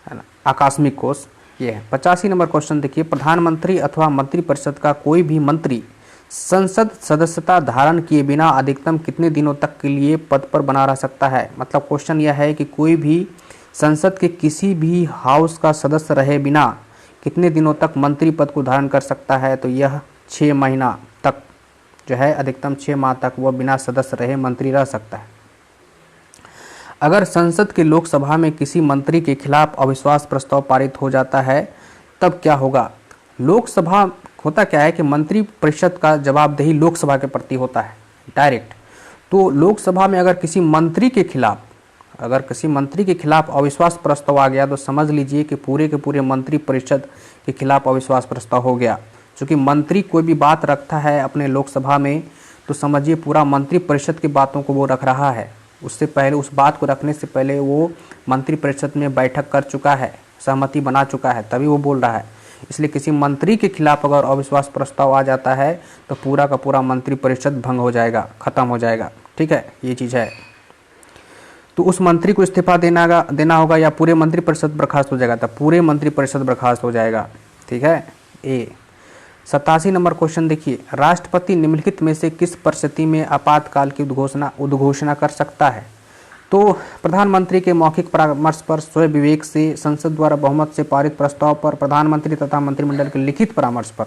है ना, आकस्मिक कोष ये है। 85 नंबर क्वेश्चन देखिए, प्रधानमंत्री अथवा मंत्रिपरिषद का कोई भी मंत्री संसद सदस्यता धारण किए बिना अधिकतम कितने दिनों तक के लिए पद पर बना रह सकता है। मतलब क्वेश्चन यह है कि कोई भी संसद के किसी भी हाउस का सदस्य रहे बिना कितने दिनों तक मंत्री पद को धारण कर सकता है। तो यह 6 महीना तक जो है, अधिकतम 6 माह तक वह बिना सदस्य रहे मंत्री रह सकता है। अगर संसद के लोकसभा में किसी मंत्री के खिलाफ अविश्वास प्रस्ताव पारित हो जाता है तब क्या होगा। लोकसभा होता क्या है कि मंत्री परिषद का जवाबदेही लोकसभा के प्रति होता है डायरेक्ट। तो लोकसभा में अगर किसी मंत्री के खिलाफ अविश्वास प्रस्ताव आ गया तो समझ लीजिए कि पूरे के पूरे मंत्री परिषद के खिलाफ अविश्वास प्रस्ताव हो गया। क्योंकि मंत्री कोई भी बात रखता है अपने लोकसभा में तो समझिए पूरा मंत्री परिषद की बातों को वो रख रहा है। उससे पहले, उस बात को रखने से पहले वो मंत्री परिषद में बैठक कर चुका है, सहमति बना चुका है, तभी वो बोल रहा है। इसलिए किसी मंत्री के खिलाफ अगर अविश्वास प्रस्ताव आ जाता है तो पूरा का पूरा मंत्री परिषद भंग हो जाएगा, खत्म हो जाएगा। ठीक है, ये चीज़ है। तो उस मंत्री को इस्तीफा देना होगा या पूरे मंत्री परिषद बर्खास्त हो जाएगा। तो पूरे मंत्री परिषद बर्खास्त हो जाएगा। ठीक है। 87 नंबर क्वेश्चन देखिए, राष्ट्रपति निम्नलिखित में से किस परिस्थिति में आपातकाल की उद्घोषणा कर सकता है। तो प्रधानमंत्री के मौखिक परामर्श पर स्वयं विवेक से, संसद द्वारा बहुमत से पारित प्रस्ताव पर, प्रधानमंत्री तथा मंत्रिमंडल के लिखित परामर्श पर।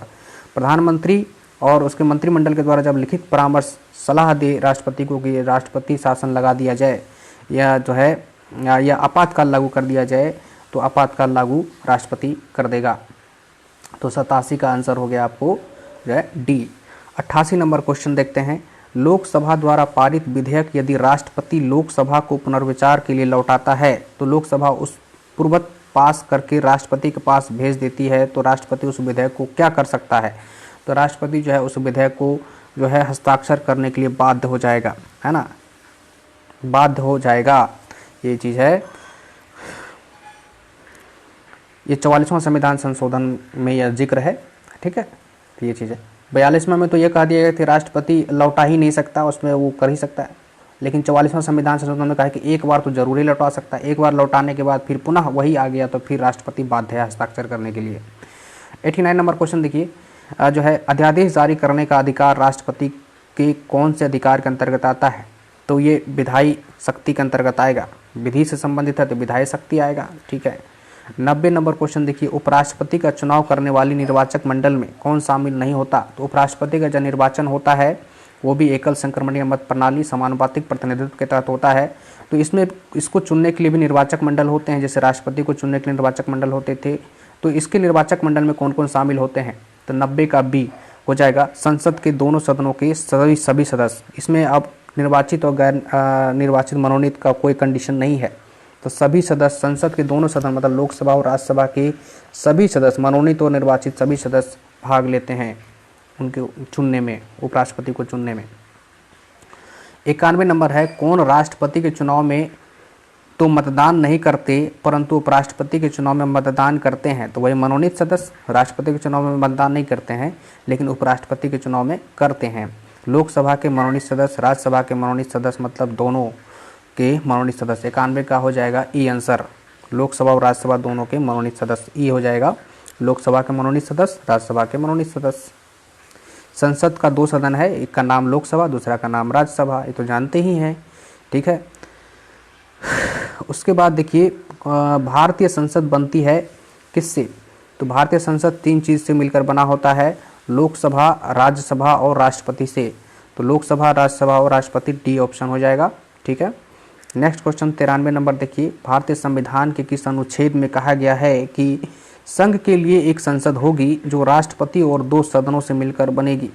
प्रधानमंत्री और उसके मंत्रिमंडल के द्वारा जब लिखित परामर्श सलाह दे राष्ट्रपति को कि राष्ट्रपति शासन लगा दिया जाए या जो है या आपातकाल लागू कर दिया जाए, तो आपातकाल लागू राष्ट्रपति कर देगा। तो 87 का आंसर हो गया आपको जो है डी। 88 नंबर क्वेश्चन देखते हैं, लोकसभा द्वारा पारित विधेयक यदि राष्ट्रपति लोकसभा को पुनर्विचार के लिए लौटाता है तो लोकसभा उस पूर्वत पास करके राष्ट्रपति के पास भेज देती है, तो राष्ट्रपति उस विधेयक को क्या कर सकता है। तो राष्ट्रपति जो है उस विधेयक को जो है हस्ताक्षर करने के लिए बाध्य हो जाएगा, है ना, बाध्य हो जाएगा। ये चीज़ है, ये 44वां संविधान संशोधन में यह जिक्र है। ठीक है, तो ये चीज़ है। 42वां में तो ये कहा दिया गया कि राष्ट्रपति लौटा ही नहीं सकता, उसमें वो कर ही सकता है। लेकिन 44वां संविधान संशोधन में कहा है कि एक बार तो जरूरी लौटा सकता है, एक बार लौटाने के बाद फिर पुनः वही आ गया तो फिर राष्ट्रपति बाध्य है हस्ताक्षर करने के लिए। 89 नंबर क्वेश्चन देखिए, जो है अध्यादेश जारी करने का अधिकार राष्ट्रपति के कौन से अधिकार के अंतर्गत आता है। तो ये विधायी शक्ति के अंतर्गत आएगा, विधि से संबंधित है तो विधायी शक्ति आएगा। ठीक है। 90 नंबर क्वेश्चन देखिए, उपराष्ट्रपति का चुनाव करने वाली निर्वाचक मंडल में कौन शामिल नहीं होता। तो उपराष्ट्रपति का जो निर्वाचन होता है वो भी एकल संक्रमणीय मत प्रणाली समानुपातिक प्रतिनिधित्व के तहत होता है। तो इसमें इसको चुनने के लिए भी निर्वाचक मंडल होते हैं, जैसे राष्ट्रपति को चुनने के लिए निर्वाचक मंडल होते थे। तो इसके निर्वाचक मंडल में कौन कौन शामिल होते हैं। तो 90 का बी हो जाएगा, संसद के दोनों सदनों के सभी सदस्य। इसमें अब निर्वाचित और गैर निर्वाचित मनोनीत का कोई कंडीशन नहीं है। तो सभी सदस्य, संसद के दोनों सदन मतलब लोकसभा और राज्यसभा के सभी सदस्य, मनोनीत और निर्वाचित सभी सदस्य भाग लेते हैं उनके चुनने में, उपराष्ट्रपति को चुनने में। 91 नंबर है, कौन राष्ट्रपति के चुनाव में तो मतदान नहीं करते परंतु उपराष्ट्रपति के चुनाव में मतदान करते हैं। तो वही मनोनीत सदस्य राष्ट्रपति के चुनाव में मतदान नहीं करते हैं लेकिन उपराष्ट्रपति के चुनाव में करते हैं। लोकसभा के मनोनीत सदस्य, राज्यसभा के मनोनीत सदस्य, मतलब दोनों के मनोनीत सदस्य। 91 का हो जाएगा ई आंसर, लोकसभा और राज्यसभा दोनों के मनोनीत सदस्य। ई हो जाएगा लोकसभा के मनोनीत सदस्य, राज्यसभा के मनोनीत सदस्य। संसद का 2 सदन है, एक का नाम लोकसभा, दूसरा का नाम राज्यसभा, ये तो जानते ही हैं। ठीक है। उसके बाद देखिए, भारतीय संसद बनती है किससे। तो भारतीय संसद 3 चीज़ से मिलकर बना होता है, लोकसभा, राज्यसभा और राष्ट्रपति से। तो लोकसभा, राज्यसभा और राष्ट्रपति, डी ऑप्शन हो जाएगा। ठीक है। नेक्स्ट क्वेश्चन 93 नंबर देखिए, भारतीय संविधान के किस अनुच्छेद में कहा गया है कि संघ के लिए एक संसद होगी जो राष्ट्रपति और 2 सदनों से मिलकर बनेगी।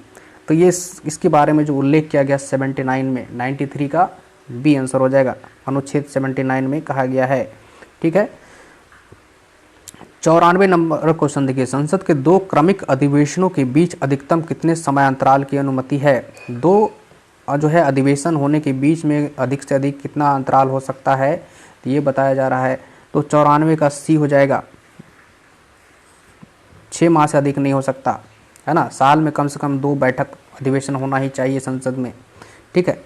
तो ये इसके बारे में जो उल्लेख किया गया 79 में, 93 का बी आंसर हो जाएगा। अनुच्छेद 79 में कहा गया है। ठीक है। 94 नंबर क्वेश्चन देखिए, संसद के 2 क्रमिक अधिवेशनों के बीच अधिकतम कितने समयांतराल की अनुमति है। 2 जो है अधिवेशन होने के बीच में अधिक से अधिक कितना अंतराल हो सकता है, तो ये बताया जा रहा है। तो 94 का सी हो जाएगा। 6 माह से अधिक नहीं हो सकता, है ना। साल में कम से कम 2 बैठक अधिवेशन होना ही चाहिए संसद में, ठीक है।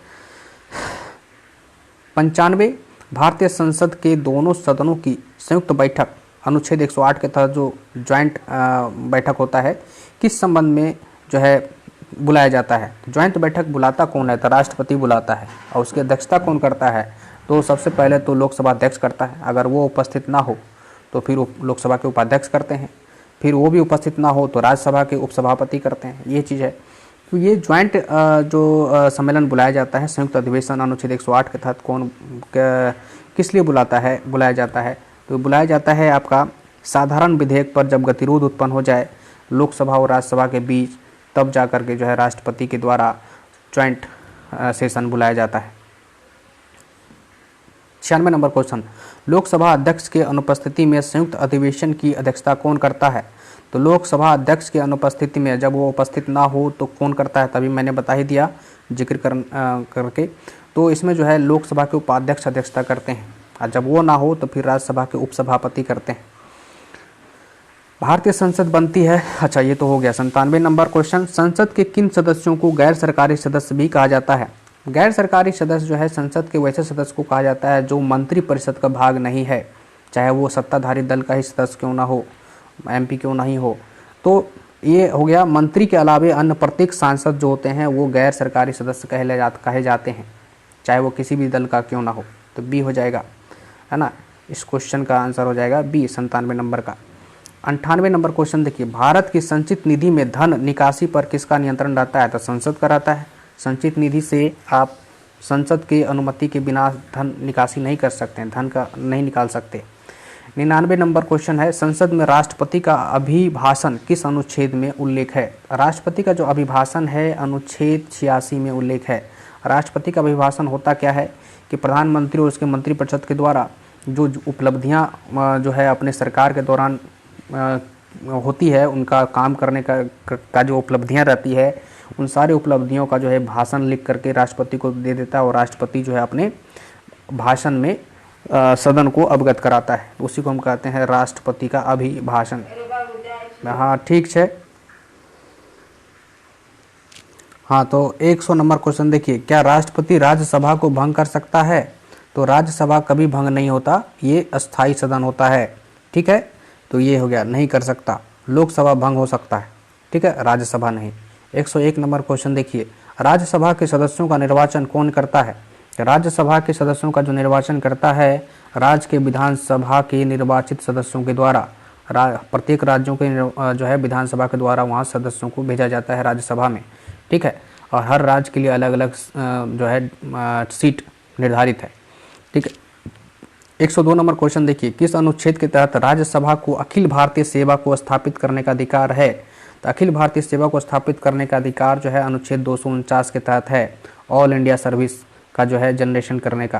95 भारतीय संसद के दोनों सदनों की संयुक्त बैठक अनुच्छेद 108 के तहत जो ज्वाइंट बैठक होता है, किस संबंध में जो है बुलाया जाता है। ज्वाइंट बैठक बुलाता कौन है, तो राष्ट्रपति बुलाता है। और उसकी अध्यक्षता कौन करता है, तो सबसे पहले तो लोकसभा अध्यक्ष करता है। अगर वो उपस्थित ना हो तो फिर लोकसभा के उपाध्यक्ष करते हैं, फिर वो भी उपस्थित ना हो तो राज्यसभा के उपसभापति करते हैं। ये चीज़ है। तो ये ज्वाइंट जो सम्मेलन बुलाया जाता है, संयुक्त अधिवेशन अनुच्छेद 108 के तहत किस लिए बुलाया जाता है, तो बुलाया जाता है आपका साधारण विधेयक पर जब गतिरोध उत्पन्न हो जाए लोकसभा और राज्यसभा के बीच, तब जा कर के जो है राष्ट्रपति के द्वारा ज्वाइंट सेशन बुलाया जाता है। 96 नंबर क्वेश्चन, लोकसभा अध्यक्ष के अनुपस्थिति में संयुक्त अधिवेशन की अध्यक्षता कौन करता है। तो लोकसभा अध्यक्ष की अनुपस्थिति में जब वो उपस्थित ना हो तो कौन करता है, तभी मैंने बता ही दिया जिक्र करके। तो इसमें जो है लोकसभा के उपाध्यक्ष अध्यक्षता करते हैं, और जब वो ना हो तो फिर राज्यसभा के उपसभापति करते हैं। भारतीय संसद बनती है, अच्छा ये तो हो गया। 97 नंबर क्वेश्चन, संसद के किन सदस्यों को गैर सरकारी सदस्य भी कहा जाता है। गैर सरकारी सदस्य जो है संसद के वैसे सदस्य को कहा जाता है जो मंत्री परिषद का भाग नहीं है, चाहे वो सत्ताधारी दल का ही सदस्य क्यों ना हो, एमपी क्यों नहीं हो। तो ये हो गया। मंत्री के अलावे अन्य प्रत्येक सांसद जो होते हैं वो गैर सरकारी सदस्य कहे जाते हैं, चाहे वो किसी भी दल का क्यों ना हो। तो बी हो जाएगा, है ना। इस क्वेश्चन का आंसर हो जाएगा बी, 97 नंबर का। 98 नंबर क्वेश्चन देखिए, भारत की संचित निधि में धन निकासी पर किसका नियंत्रण रहता है, तो संसद का रहता है। संचित निधि से आप संसद की अनुमति के बिना धन निकासी नहीं कर सकते हैं, धन का नहीं निकाल सकते। 99 नंबर क्वेश्चन है, संसद में राष्ट्रपति का अभिभाषण किस अनुच्छेद में उल्लेख है। राष्ट्रपति का जो अभिभाषण है अनुच्छेद 86 में उल्लेख है। राष्ट्रपति का अभिभाषण होता क्या है कि प्रधानमंत्री और उसके मंत्रिपरिषद के द्वारा जो उपलब्धियां जो है अपने सरकार के दौरान होती है, उनका काम करने का जो उपलब्धियां रहती है, उन सारे उपलब्धियों का जो है भाषण लिख करके राष्ट्रपति को दे देता है, और राष्ट्रपति जो है अपने भाषण में सदन को अवगत कराता है। उसी को हम कहते हैं राष्ट्रपति का अभिभाषण। हाँ ठीक है। हाँ तो 100 नंबर क्वेश्चन देखिए, क्या राष्ट्रपति राज्यसभा को भंग कर सकता है। तो राज्यसभा कभी भंग नहीं होता, ये अस्थाई सदन होता है, ठीक है। तो ये हो गया, नहीं कर सकता। लोकसभा भंग हो सकता है, ठीक है, राज्यसभा नहीं। 101 नंबर क्वेश्चन देखिए, राज्यसभा के सदस्यों का निर्वाचन कौन करता है। राज्यसभा के सदस्यों का जो निर्वाचन करता है राज्य के विधानसभा के निर्वाचित सदस्यों के द्वारा। प्रत्येक राज्यों के जो है विधानसभा के द्वारा वहाँ सदस्यों को भेजा जाता है राज्यसभा में, ठीक है। और हर राज्य के लिए अलग अलग जो है सीट निर्धारित है, ठीक है। 102 नंबर क्वेश्चन देखिए, किस अनुच्छेद के तहत राज्यसभा को अखिल भारतीय सेवा को स्थापित करने का अधिकार है। तो अखिल भारतीय सेवा को स्थापित करने का अधिकार जो है अनुच्छेद 249 के तहत है। ऑल इंडिया सर्विस का जो है जनरेशन करने का,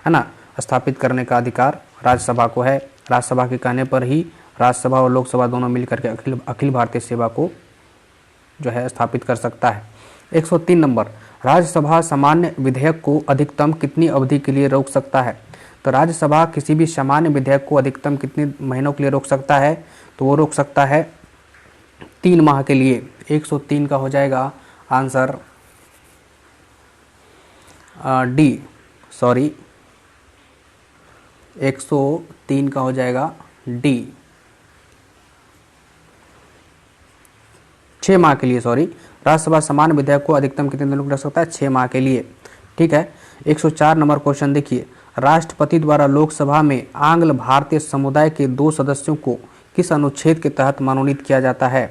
है ना, स्थापित करने का अधिकार राज्यसभा को है। राज्यसभा के कहने पर ही राज्यसभा और लोकसभा दोनों मिलकर के अखिल भारतीय सेवा को जो है स्थापित कर सकता है। 103 नंबर, राज्यसभा सामान्य विधेयक को अधिकतम कितनी अवधि के लिए रोक सकता है। तो राज्यसभा किसी भी सामान्य विधेयक को अधिकतम कितने महीनों के लिए रोक सकता है, तो वो रोक सकता है 3 माह के लिए। 103 का हो जाएगा आंसर डी, सॉरी 103 का हो जाएगा डी, 6 माह के लिए। सॉरी, राज्यसभा समान विधेयक को अधिकतम कितने दिनों रख सकता है, 6 माह के लिए, ठीक है। 104 नंबर क्वेश्चन देखिए, राष्ट्रपति द्वारा लोकसभा में आंग्ल भारतीय समुदाय के 2 सदस्यों को किस अनुच्छेद के तहत मनोनीत किया जाता है।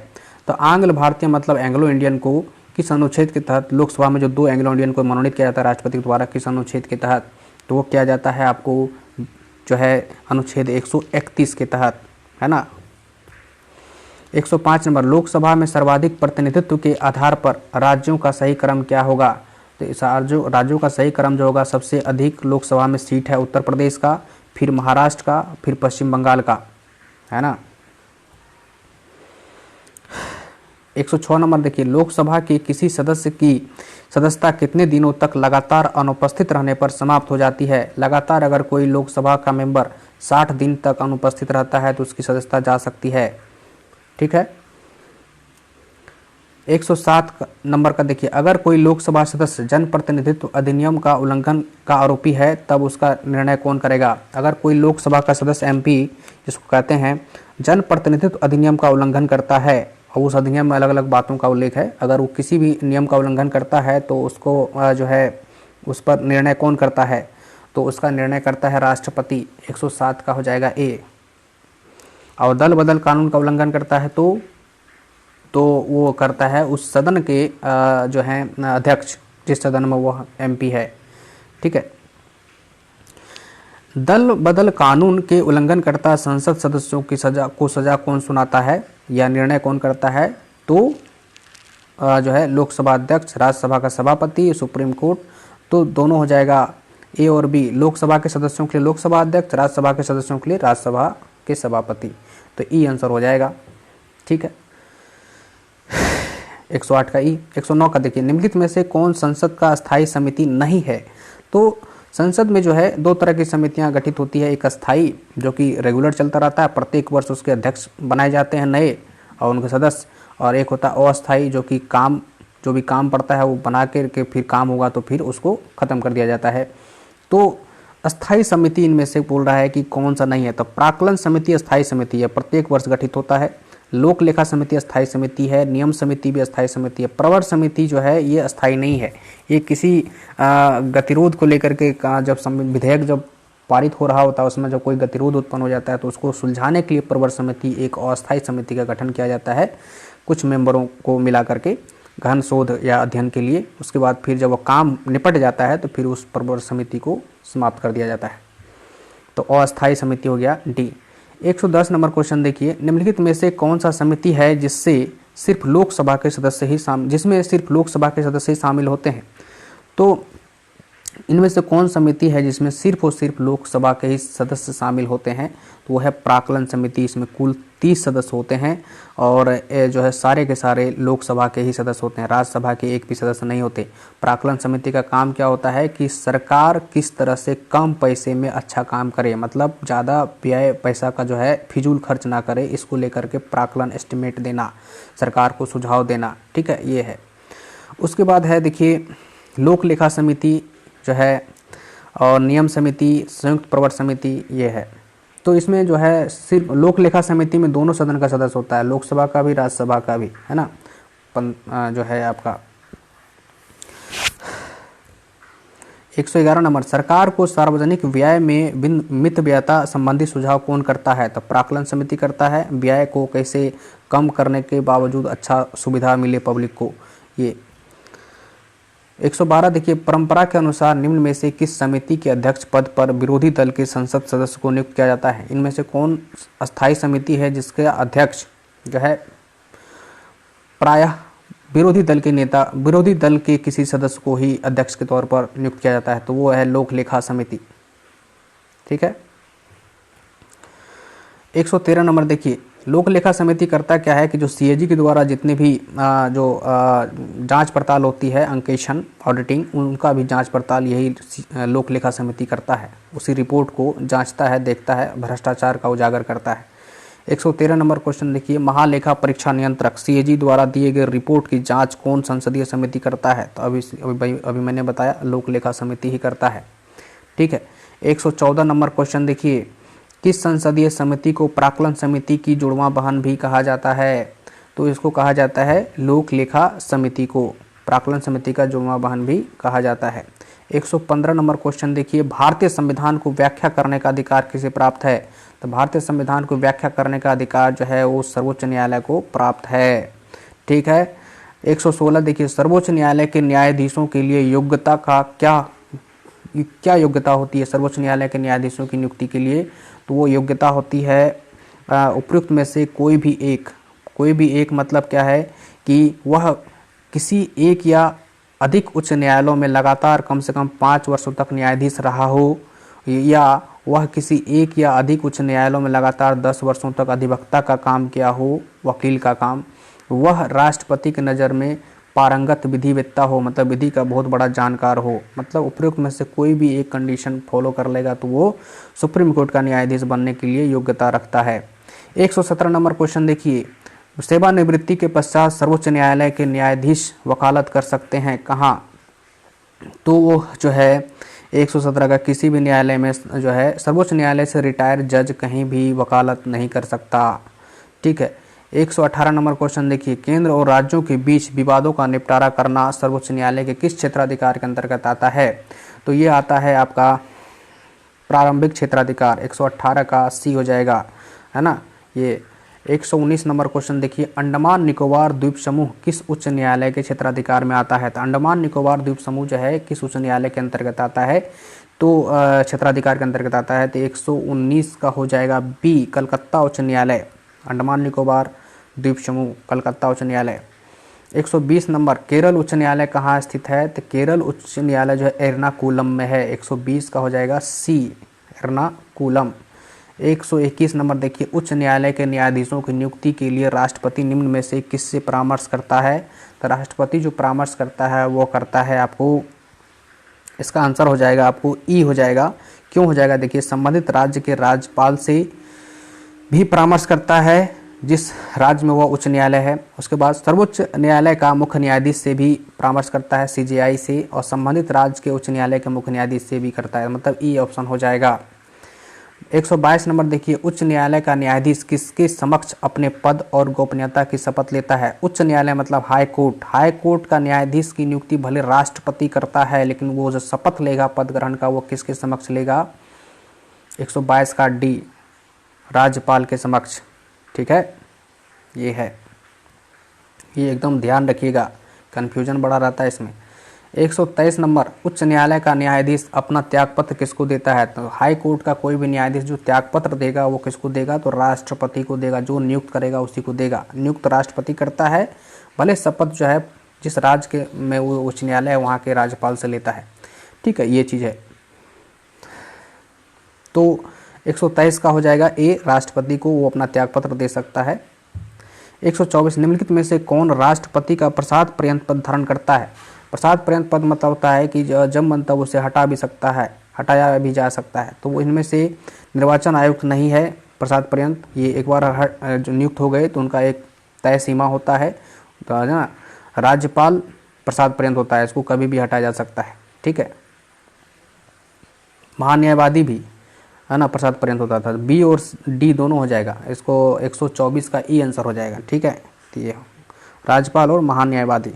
तो आंग्ल भारतीय मतलब एंग्लो इंडियन को किस अनुच्छेद के तहत लोकसभा में जो 2 एंग्लो इंडियन को मनोनीत किया जाता है राष्ट्रपति द्वारा किस अनुच्छेद के तहत, तो वो किया जाता है आपको जो है अनुच्छेद 131 के तहत, है ना। 105 नंबर, लोकसभा में सर्वाधिक प्रतिनिधित्व के आधार पर राज्यों का सही क्रम क्या होगा। तो इस राज्यों का सही क्रम जो होगा, सबसे अधिक लोकसभा में सीट है उत्तर प्रदेश का, फिर महाराष्ट्र का, फिर पश्चिम बंगाल का, है ना। 106 नंबर देखिए, लोकसभा के किसी सदस्य की सदस्यता कितने दिनों तक लगातार अनुपस्थित रहने पर समाप्त हो जाती है। लगातार अगर कोई लोकसभा का मेंबर 60 दिन तक अनुपस्थित रहता है तो उसकी सदस्यता जा सकती है। ठीक है। 107 नंबर का देखिए, अगर कोई लोकसभा सदस्य जनप्रतिनिधित्व अधिनियम का उल्लंघन का आरोपी है तब उसका निर्णय कौन करेगा। अगर कोई लोकसभा का सदस्य एमपी, जिसको कहते हैं, जनप्रतिनिधित्व अधिनियम का उल्लंघन करता है, और उस अधिनियम में अलग अलग बातों का उल्लेख है, अगर वो किसी भी नियम का उल्लंघन करता है तो उसको जो है उस पर निर्णय कौन करता है, तो उसका निर्णय करता है राष्ट्रपति। 107 का हो जाएगा ए। और दल बदल कानून का उल्लंघन करता है तो वो करता है उस सदन के जो है अध्यक्ष, जिस सदन में वो एमपी है। ठीक है। दल बदल कानून के उल्लंघन करता संसद सदस्यों की सजा कौन सुनाता है या निर्णय कौन करता है, तो जो है लोकसभा अध्यक्ष, राज्यसभा का सभापति, सुप्रीम कोर्ट। तो दोनों हो जाएगा ए और बी। लोकसभा के सदस्यों के लिए लोकसभा अध्यक्ष, राज्यसभा के सदस्यों के लिए राज्यसभा के सभापति। तो ई आंसर हो जाएगा। ठीक है। 108 का ई। 109 का देखिए, निम्नलिखित में से कौन संसद का स्थायी समिति नहीं है। तो संसद में जो है दो तरह की समितियां गठित होती है, एक अस्थाई जो कि रेगुलर चलता रहता है, प्रत्येक वर्ष उसके अध्यक्ष बनाए जाते हैं नए और उनके सदस्य, और एक होता है अस्थाई जो कि जो भी काम पड़ता है वो बना के फिर काम होगा तो फिर उसको खत्म कर दिया जाता है। तो अस्थाई समिति इनमें से बोल रहा है कि कौन सा नहीं है, तो प्राक्कलन समिति अस्थाई समिति है, प्रत्येक वर्ष गठित होता है। लोक लेखा समिति अस्थाई समिति है, नियम समिति भी अस्थाई समिति है। प्रवर समिति जो है ये अस्थाई नहीं है, ये किसी गतिरोध को लेकर के जब विधेयक जब पारित हो रहा होता है उसमें जब कोई गतिरोध उत्पन्न हो जाता है तो उसको सुलझाने के लिए प्रवर समिति, एक अस्थाई समिति का गठन किया जाता है कुछ मेंबरों को मिला करके गहन शोध या अध्ययन के लिए। उसके बाद फिर जब वो काम निपट जाता है तो फिर उस प्रवर समिति को समाप्त कर दिया जाता है। तो अस्थाई समिति हो गया डी। 110 नंबर क्वेश्चन देखिए, निम्नलिखित में से कौन सा समिति है जिसमें सिर्फ लोकसभा के सदस्य ही शामिल होते हैं। तो इनमें से कौन समिति है जिसमें सिर्फ और सिर्फ लोकसभा के ही सदस्य शामिल होते हैं, तो वो है प्राक्कलन समिति। इसमें कुल 30 सदस्य होते हैं और जो है सारे के सारे लोकसभा के ही सदस्य होते हैं, राज्यसभा के एक भी सदस्य नहीं होते। प्राक्कलन समिति का काम क्या होता है कि सरकार किस तरह से कम पैसे में अच्छा काम करे, मतलब ज़्यादा व्यय पैसा का जो है फिजूल खर्च ना करे, इसको लेकर के प्राक्कलन एस्टिमेट देना, सरकार को सुझाव देना। ठीक है, ये है। उसके बाद है देखिए लोक लेखा समिति जो है, और नियम समिति, संयुक्त प्रवर समिति, ये है। तो इसमें जो है सिर्फ लोक लेखा समिति में दोनों सदन का सदस्य होता है, लोकसभा का भी राज्यसभा का भी, है ना। जो है आपका 111 नंबर, सरकार को सार्वजनिक व्यय में मितव्ययता संबंधी सुझाव कौन करता है, तो प्राक्कलन समिति करता है। व्यय को कैसे कम करने के बावजूद अच्छा सुविधा मिले पब्लिक को, ये। 112 देखिए, परंपरा के अनुसार निम्न में से किस समिति के अध्यक्ष पद पर विरोधी दल के संसद सदस्य को नियुक्त किया जाता है। इनमें से कौन अस्थाई समिति है जिसके अध्यक्ष जो है प्रायः विरोधी दल के किसी सदस्य को ही अध्यक्ष के तौर पर नियुक्त किया जाता है, तो वो है लोक लेखा समिति। ठीक है। 113 नंबर देखिए, लोक लेखा समिति करता क्या है कि जो सीएजी के द्वारा जितने भी जांच पड़ताल होती है, अंकेक्षण, ऑडिटिंग, उनका भी जांच पड़ताल यही लोक लेखा समिति करता है। उसी रिपोर्ट को जांचता है, देखता है, भ्रष्टाचार का उजागर करता है। 113 नंबर क्वेश्चन देखिए, महालेखा परीक्षा नियंत्रक सीएजी द्वारा दिए गए रिपोर्ट की जाँच कौन संसदीय समिति करता है, तो अभी मैंने बताया लोक लेखा समिति ही करता है। ठीक है। 114 नंबर क्वेश्चन देखिए, किस संसदीय समिति को प्राक्कलन समिति की जुड़वां बहन भी कहा जाता है, तो इसको कहा जाता है लोक लेखा समिति को प्राक्कलन समिति का जुड़वां बहन भी कहा जाता है। 115 नंबर क्वेश्चन देखिए, भारतीय संविधान को व्याख्या करने का अधिकार किसे प्राप्त है, तो भारतीय संविधान को व्याख्या करने का अधिकार जो है वो सर्वोच्च न्यायालय को प्राप्त है। ठीक है। 116 देखिए, सर्वोच्च न्यायालय के न्यायाधीशों के लिए योग्यता का क्या योग्यता होती है सर्वोच्च न्यायालय के न्यायाधीशों की नियुक्ति के लिए, तो वो योग्यता होती है उपयुक्त में से कोई भी एक मतलब क्या है कि वह किसी एक या अधिक उच्च न्यायालयों में लगातार कम से कम 5 वर्षों तक न्यायाधीश रहा हो, या वह किसी एक या अधिक उच्च न्यायालयों में लगातार 10 वर्षों तक अधिवक्ता का काम किया हो, वकील का काम, वह राष्ट्रपति की नज़र में पारंगत विधिवेत्ता हो, मतलब विधि का बहुत बड़ा जानकार हो, मतलब उपयुक्त में से कोई भी एक कंडीशन फॉलो कर लेगा तो वो सुप्रीम कोर्ट का न्यायाधीश बनने के लिए योग्यता रखता है। 117 नंबर क्वेश्चन देखिए, सेवानिवृत्ति के पश्चात सर्वोच्च न्यायालय के न्यायाधीश वकालत कर सकते हैं कहाँ? तो वो जो है 117 का किसी भी न्यायालय में जो है सर्वोच्च न्यायालय से रिटायर जज कहीं भी वकालत नहीं कर सकता। ठीक है। 118 नंबर क्वेश्चन देखिए, केंद्र और राज्यों के बीच विवादों का निपटारा करना सर्वोच्च न्यायालय के किस क्षेत्राधिकार के अंतर्गत आता है? तो ये आता है आपका प्रारंभिक क्षेत्राधिकार, 118 का सी हो जाएगा, है ना। ये 119 नंबर क्वेश्चन देखिए, अंडमान निकोबार द्वीप समूह किस उच्च न्यायालय के क्षेत्राधिकार में आता है? तो अंडमान निकोबार द्वीप समूह जो है किस उच्च न्यायालय के अंतर्गत आता है? तो क्षेत्राधिकार के अंतर्गत आता है। तो 119 का हो जाएगा बी, कलकत्ता उच्च न्यायालय, अंडमान निकोबार द्वीप समूह, कलकत्ता उच्च न्यायालय। 120 नंबर, केरल उच्च न्यायालय कहाँ स्थित है? तो केरल उच्च न्यायालय जो है एर्नाकुलम में है। 120 का हो जाएगा सी, एर्नाकुलम। 121 नंबर देखिए, उच्च न्यायालय के न्यायाधीशों की नियुक्ति के लिए राष्ट्रपति निम्न में से किससे परामर्श करता है? तो राष्ट्रपति जो परामर्श करता है वो करता है आपको, इसका आंसर हो जाएगा आपको ई हो जाएगा। क्यों हो जाएगा? देखिए, संबंधित राज्य के राज्यपाल से भी परामर्श करता है जिस राज्य में वह उच्च न्यायालय है। उसके बाद सर्वोच्च न्यायालय का मुख्य न्यायाधीश से भी परामर्श करता है, सीजेआई से, और संबंधित राज्य के उच्च न्यायालय के मुख्य न्यायाधीश से भी करता है, मतलब ई ऑप्शन हो जाएगा। 122 नंबर देखिए, उच्च न्यायालय का न्यायाधीश किसके समक्ष अपने पद और गोपनीयता की शपथ लेता है? उच्च न्यायालय मतलब हाई कोर्ट। हाई कोर्ट का न्यायाधीश की नियुक्ति भले राष्ट्रपति करता है, लेकिन वो जो शपथ लेगा पद ग्रहण का वो किसके समक्ष लेगा? 122 का डी, राज्यपाल के समक्ष। ठीक है, ये है, ये एकदम ध्यान रखिएगा, कन्फ्यूजन बड़ा रहता है इसमें। 123 नंबर, उच्च न्यायालय का न्यायाधीश अपना त्यागपत्र किसको देता है? तो हाई कोर्ट का कोई भी न्यायाधीश जो त्यागपत्र देगा वो किसको देगा? तो राष्ट्रपति को देगा, जो नियुक्त करेगा उसी को देगा। नियुक्त राष्ट्रपति करता है, भले शपथ जो है जिस राज्य के में वो उच्च न्यायालय है वहाँ के राज्यपाल से लेता है। ठीक है, ये चीज़ है। तो 123 का हो जाएगा ए, राष्ट्रपति को वो अपना त्यागपत्र दे सकता है। 124, निम्नलिखित में से कौन राष्ट्रपति का प्रसाद पर्यंत पद धारण करता है? प्रसाद पर्यंत पद मतलब होता है कि जब मन तब उसे हटा भी सकता है, हटाया भी जा सकता है। तो वो इनमें से निर्वाचन आयुक्त नहीं है प्रसाद पर्यंत, ये एक बार जो नियुक्त हो गए तो उनका एक तय सीमा होता है, तो है ना। राज्यपाल प्रसाद पर्यंत होता है, इसको कभी भी हटाया जा सकता है। ठीक है, महान्यायवादी भी है ना प्रसाद पर्यंत होता था। बी और डी दोनों हो जाएगा, इसको 124 का ई आंसर हो जाएगा। ठीक है, तो ये राज्यपाल और महान्यायवादी।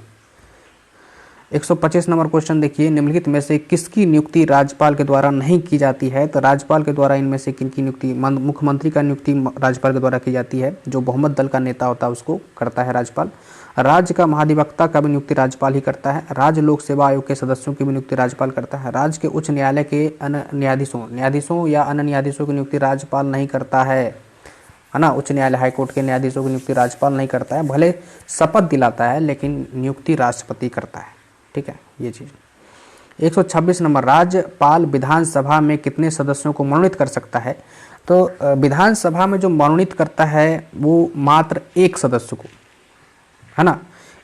125 नंबर क्वेश्चन देखिए, निम्नलिखित में से किसकी नियुक्ति राज्यपाल के द्वारा नहीं की जाती है? तो राज्यपाल के द्वारा इनमें से किनकी नियुक्ति? मुख्यमंत्री का नियुक्ति राज्यपाल के द्वारा की जाती है, जो बहुमत दल का नेता होता है उसको करता है राज्यपाल। राज्य का महाधिवक्ता का भी नियुक्ति राज्यपाल ही करता है। राज्य लोक सेवा आयोग के सदस्यों की भी नियुक्ति राज्यपाल करता है। राज्य के उच्च न्यायालय के अन्य न्यायाधीशों या अन्य न्यायाधीशों की नियुक्ति राज्यपाल नहीं करता है ना। उच्च न्यायालय हाईकोर्ट के न्यायाधीशों की नियुक्ति राज्यपाल नहीं करता है, भले शपथ दिलाता है लेकिन नियुक्ति राष्ट्रपति करता है। ठीक है, ये चीज़। 126 नंबर, राज्यपाल विधानसभा में कितने सदस्यों को मनोनीत कर सकता है? तो विधानसभा में जो मनोनीत करता है वो मात्र एक सदस्य को, है ना,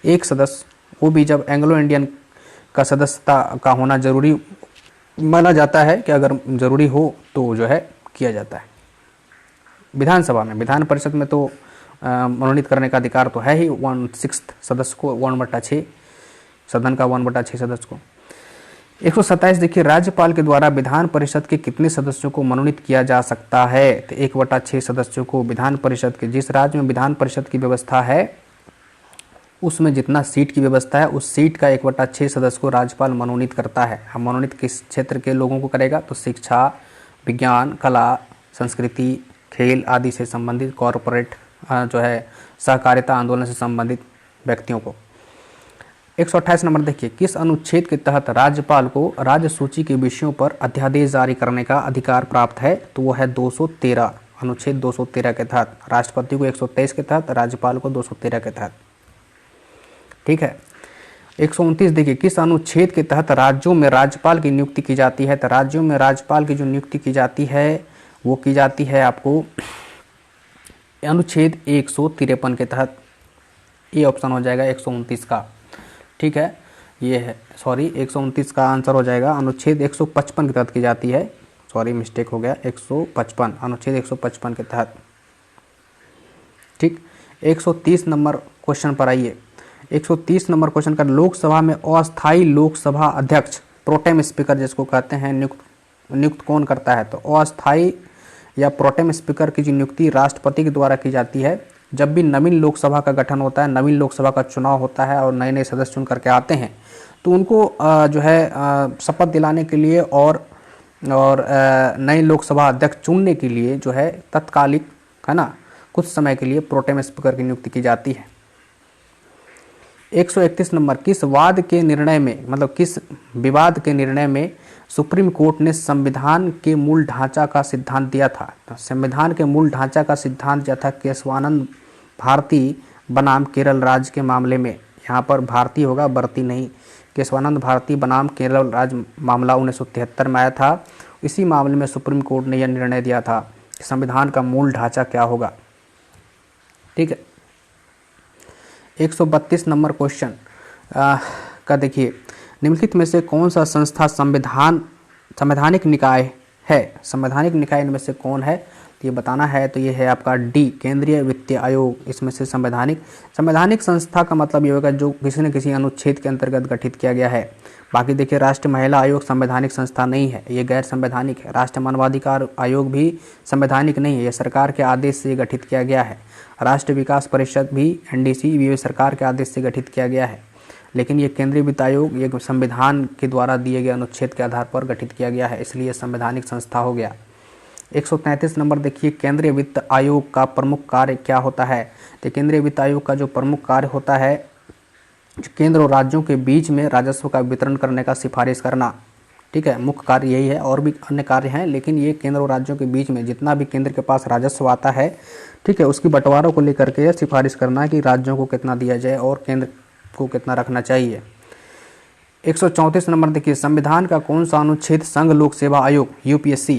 एक सदस्य, वो भी जब एंग्लो इंडियन का सदस्यता का होना जरूरी माना जाता है कि अगर जरूरी हो तो जो है किया जाता है। विधानसभा में, विधान परिषद में तो मनोनीत करने का अधिकार तो है ही 1/6 सदस्य को, 1/6 सदन का 1/6 सदस्य को। 127 देखिए, राज्यपाल के द्वारा विधान परिषद के कितने सदस्यों को मनोनीत किया जा सकता है? तो 1/6 सदस्यों को। विधान परिषद के जिस राज्य में विधान परिषद की व्यवस्था है उसमें जितना सीट की व्यवस्था है उस सीट का 1/6 सदस्य को राज्यपाल मनोनीत करता है। हम मनोनीत किस क्षेत्र के लोगों को करेगा? तो शिक्षा, विज्ञान, कला, संस्कृति, खेल आदि से संबंधित, कॉरपोरेट जो है सहकारिता आंदोलन से संबंधित व्यक्तियों को। 128 नंबर देखिए, किस अनुच्छेद के तहत राज्यपाल को राज्य सूची के विषयों पर अध्यादेश जारी करने का अधिकार प्राप्त है? तो वो है 213, अनुच्छेद 213 के तहत। राष्ट्रपति को 123 के तहत, राज्यपाल को 213 के तहत। ठीक है। 129 देखिए, किस अनुच्छेद के तहत राज्यों में राज्यपाल की नियुक्ति की जाती है? तो राज्यों में राज्यपाल की जो नियुक्ति की जाती है वो की जाती है आपको अनुच्छेद 153 के तहत। ये ऑप्शन हो जाएगा 129 का। ठीक है, ये है, सॉरी 129 का आंसर हो जाएगा। अनुच्छेद 155 के तहत की जाती है, सॉरी मिस्टेक हो गया, 155, अनुच्छेद 155 के तहत। ठीक, 130 नंबर क्वेश्चन पर आइए। 130 नंबर क्वेश्चन का, लोकसभा में अस्थायी लोकसभा अध्यक्ष प्रोटेम स्पीकर जिसको कहते हैं नियुक्त कौन करता है? तो अस्थायी या प्रोटेम स्पीकर की जो नियुक्ति राष्ट्रपति के द्वारा की जाती है। जब भी नवीन लोकसभा का गठन होता है, नवीन लोकसभा का चुनाव होता है और नए नए सदस्य चुन करके आते हैं, तो उनको जो है शपथ दिलाने के लिए और नए लोकसभा अध्यक्ष चुनने के लिए जो है तत्कालिक, है ना, कुछ समय के लिए प्रोटेम स्पीकर की नियुक्ति की जाती है। 131 नंबर, किस वाद के निर्णय में, मतलब किस विवाद के निर्णय में सुप्रीम कोर्ट ने संविधान के मूल ढांचा का सिद्धांत दिया था? तो संविधान के मूल ढांचा का सिद्धांत दिया था केशवानंद भारती बनाम केरल राज्य के मामले में। यहाँ पर भारती होगा, भर्ती नहीं। केशवानंद भारती बनाम केरल राज्य मामला 1973 में आया था। इसी मामले में सुप्रीम कोर्ट ने यह निर्णय दिया था कि संविधान का मूल ढांचा क्या होगा। ठीक है, 132 नंबर क्वेश्चन का देखिए, निम्नलिखित में से कौन सा संस्था संवैधानिक निकाय है? संवैधानिक निकाय इनमें से कौन है, तो ये बताना है। तो ये है आपका डी, केंद्रीय वित्तीय आयोग। इसमें से संवैधानिक संस्था का मतलब ये होगा जो किसी न किसी अनुच्छेद के अंतर्गत गठित किया गया है। बाकी देखिए, राष्ट्रीय महिला आयोग संवैधानिक संस्था नहीं है, ये गैर संवैधानिक है। राष्ट्रीय मानवाधिकार आयोग भी संवैधानिक नहीं है, यह सरकार के आदेश से गठित किया गया है। राष्ट्रीय विकास परिषद भी, एनडीसी भी सरकार के आदेश से गठित किया गया है। लेकिन ये केंद्रीय वित्त आयोग ये संविधान के द्वारा दिए गए अनुच्छेद के आधार पर गठित किया गया है, इसलिए संवैधानिक संस्था हो गया। 133 नंबर देखिए, केंद्रीय वित्त आयोग का प्रमुख कार्य क्या होता है? तो केंद्रीय वित्त आयोग का जो प्रमुख कार्य होता है, केंद्र और राज्यों के बीच में राजस्व का वितरण करने का सिफारिश करना। ठीक है, मुख्य कार्य यही है, और भी अन्य कार्य हैं, लेकिन ये केंद्र और राज्यों के बीच में जितना भी केंद्र के पास राजस्व आता है, ठीक है, उसकी बंटवारों को लेकर के सिफारिश करना कि राज्यों को कितना दिया जाए और केंद्र को कितना रखना चाहिए। 134 नंबर देखिए, संविधान का कौन सा अनुच्छेद संघ लोक सेवा आयोग यूपीएससी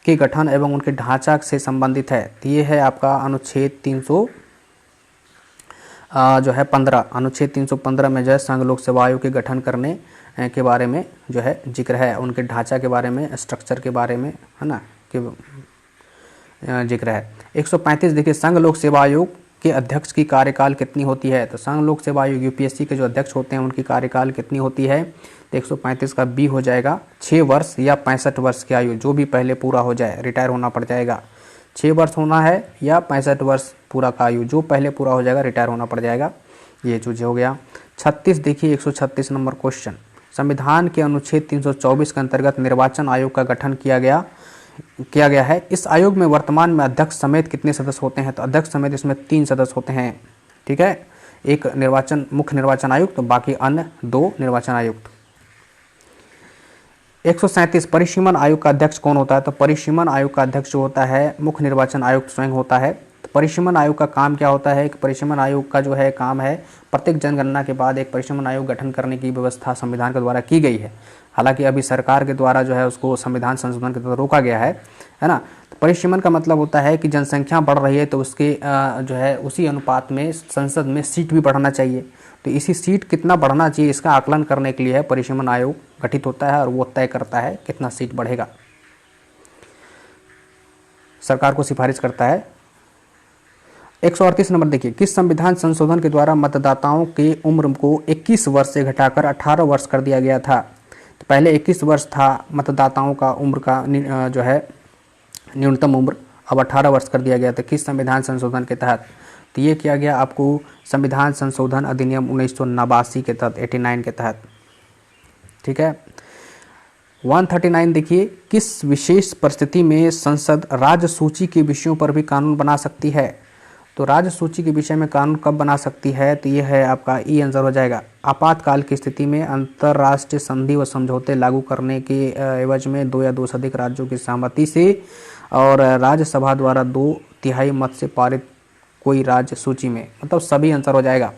के गठन एवं उनके ढांचा से संबंधित है? तो ये है आपका अनुच्छेद 315। अनुच्छेद 315 में जो है संघ लोक सेवा आयोग के गठन करने के बारे में जो है जिक्र है, उनके ढांचा के बारे में, स्ट्रक्चर के बारे में, है ना, कि जिक्र है। 135 देखिए, संघ लोक सेवा आयोग के अध्यक्ष की कार्यकाल कितनी होती है? तो संघ लोक सेवा आयोग यूपीएससी के जो अध्यक्ष होते हैं उनकी कार्यकाल कितनी होती है? तो 135 का बी हो जाएगा, 6 वर्ष या 65 वर्ष की आयु, जो भी पहले पूरा हो जाए, रिटायर होना पड़ जाएगा। 6 वर्ष होना है या 65 वर्ष पूरा का आयु, जो पहले पूरा हो जाएगा रिटायर होना पड़ जाएगा। ये चीज़ हो गया। 36 देखिए, 136 नंबर क्वेश्चन, संविधान के अनुच्छेद 324 के अंतर्गत निर्वाचन आयोग का गठन किया गया है। इस आयोग में वर्तमान में अध्यक्ष समेत कितने सदस्य होते हैं? तो अध्यक्ष समेत इसमें 3 सदस्य होते हैं। ठीक है, एक मुख्य निर्वाचन आयुक्त, तो बाकी अन्य 2 निर्वाचन आयुक्त। 137 परिसीमन आयोग का अध्यक्ष कौन होता है? तो परिसीमन आयोग का अध्यक्ष जो होता है मुख्य निर्वाचन आयुक्त स्वयं होता है। तो परिसीमन आयोग का काम क्या होता है? कि परिसीमन आयोग का जो है काम है, प्रत्येक जनगणना के बाद एक परिसीमन आयोग गठन करने की व्यवस्था संविधान के द्वारा की गई है। हालांकि अभी सरकार के द्वारा जो है उसको संविधान संशोधन के तहत रोका गया है ना। तो परिसीमन का मतलब होता है कि जनसंख्या बढ़ रही है तो उसके जो है उसी अनुपात में संसद में सीट भी बढ़ना चाहिए। तो इसी सीट कितना बढ़ना चाहिए इसका आकलन करने के लिए परिसीमन आयोग गठित होता है और वो तय करता है कितना सीट बढ़ेगा, सरकार को सिफारिश करता है। 138 नंबर देखिए, किस संविधान संशोधन के द्वारा मतदाताओं के उम्र को 21 वर्ष से घटाकर 18 वर्ष कर दिया गया था? तो पहले 21 वर्ष था मतदाताओं का उम्र का जो है न्यूनतम उम्र, अब 18 वर्ष कर दिया गया था। किस संविधान संशोधन के तहत? तो ये किया गया आपको संविधान संशोधन अधिनियम 1989 के तहत, 89 के तहत। ठीक है, 139 देखिए, किस विशेष परिस्थिति में संसद राज्य सूची के विषयों पर भी कानून बना सकती है? तो राज्य सूची के विषय में कानून कब बना सकती है? तो ये है आपका ई आंसर हो जाएगा। आपातकाल की स्थिति में अंतर्राष्ट्रीय संधि व समझौते लागू करने के एवज में 2 या 2 से अधिक राज्यों की सहमति से और राज्यसभा द्वारा 2/3 मत से पारित कोई राज्य सूची में, मतलब सभी आंसर हो जाएगा,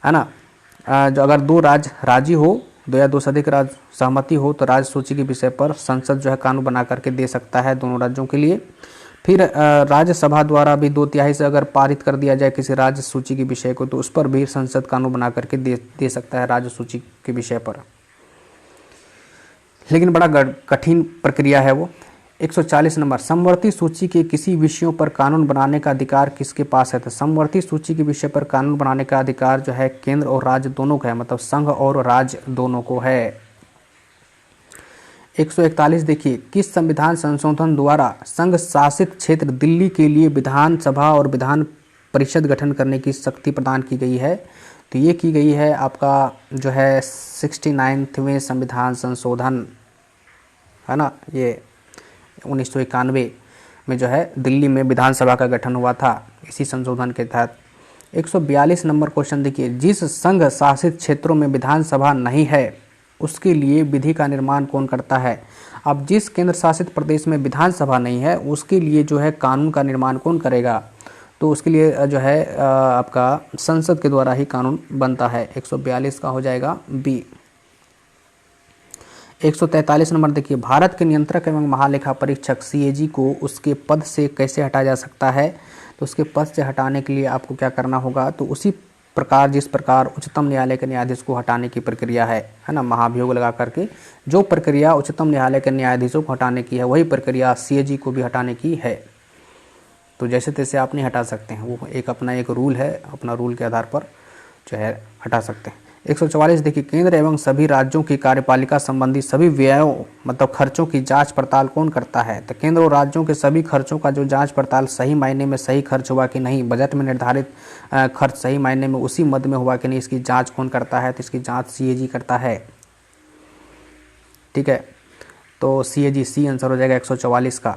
है ना। जो अगर 2 राज्य राजी हो, 2 या 2 से अधिक राज्य सहमति हो, तो राज्य सूची के विषय पर संसद जो है कानून बना करके दे सकता है दोनों राज्यों के लिए। फिर राज्यसभा द्वारा भी 2/3 से अगर पारित कर दिया जाए किसी राज्य सूची के विषय को, तो उस पर भी संसद कानून बना करके दे सकता है राज्य सूची के विषय पर। लेकिन बड़ा कठिन प्रक्रिया है वो। 140 नंबर, समवर्ती सूची के किसी विषयों पर कानून बनाने का अधिकार किसके पास है? तो समवर्ती सूची के विषय पर कानून बनाने का अधिकार जो है केंद्र और राज्य दोनों का है, मतलब संघ और राज्य दोनों को है। 141 देखिए, किस संविधान संशोधन द्वारा संघ शासित क्षेत्र दिल्ली के लिए विधानसभा और विधान परिषद गठन करने की शक्ति प्रदान की गई है? तो ये की गई है आपका जो है 69वें संविधान संशोधन, है ना। ये 1991 में जो है दिल्ली में विधानसभा का गठन हुआ था इसी संशोधन के तहत। 142 नंबर क्वेश्चन देखिए, जिस संघ शासित क्षेत्रों में विधानसभा नहीं है उसके लिए विधि का निर्माण कौन करता है? अब जिस केंद्र शासित प्रदेश में विधानसभा नहीं है उसके लिए जो है कानून का निर्माण कौन करेगा? तो उसके लिए जो है आपका संसद के द्वारा ही कानून बनता है। 142 का हो जाएगा बी। 143 नंबर देखिए, भारत के नियंत्रक एवं महालेखा परीक्षक सीएजी को उसके पद से कैसे हटाया जा सकता है? तो उसके पद से हटाने के लिए आपको क्या करना होगा? तो उसी प्रकार जिस प्रकार उच्चतम न्यायालय के न्यायाधीश को हटाने की प्रक्रिया है ना, महाभियोग लगा करके जो प्रक्रिया उच्चतम न्यायालय के न्यायाधीशों को हटाने की है वही प्रक्रिया सीएजी को भी हटाने की है। तो जैसे तैसे आप नहीं हटा सकते हैं, वो एक अपना एक रूल है, अपना रूल के आधार पर जो है हटा सकते हैं। 144 देखिए, केंद्र एवं सभी राज्यों की कार्यपालिका संबंधी सभी व्ययों मतलब खर्चों की जांच पड़ताल कौन करता है? तो केंद्र और राज्यों के सभी खर्चों का जो जांच पड़ताल सही मायने में सही खर्च हुआ कि नहीं, बजट में निर्धारित खर्च सही मायने में उसी मद में हुआ कि नहीं, इसकी जांच कौन करता है? तो इसकी जांच सीएजी करता है। ठीक है, तो सीएजी सी आंसर हो जाएगा 144 का।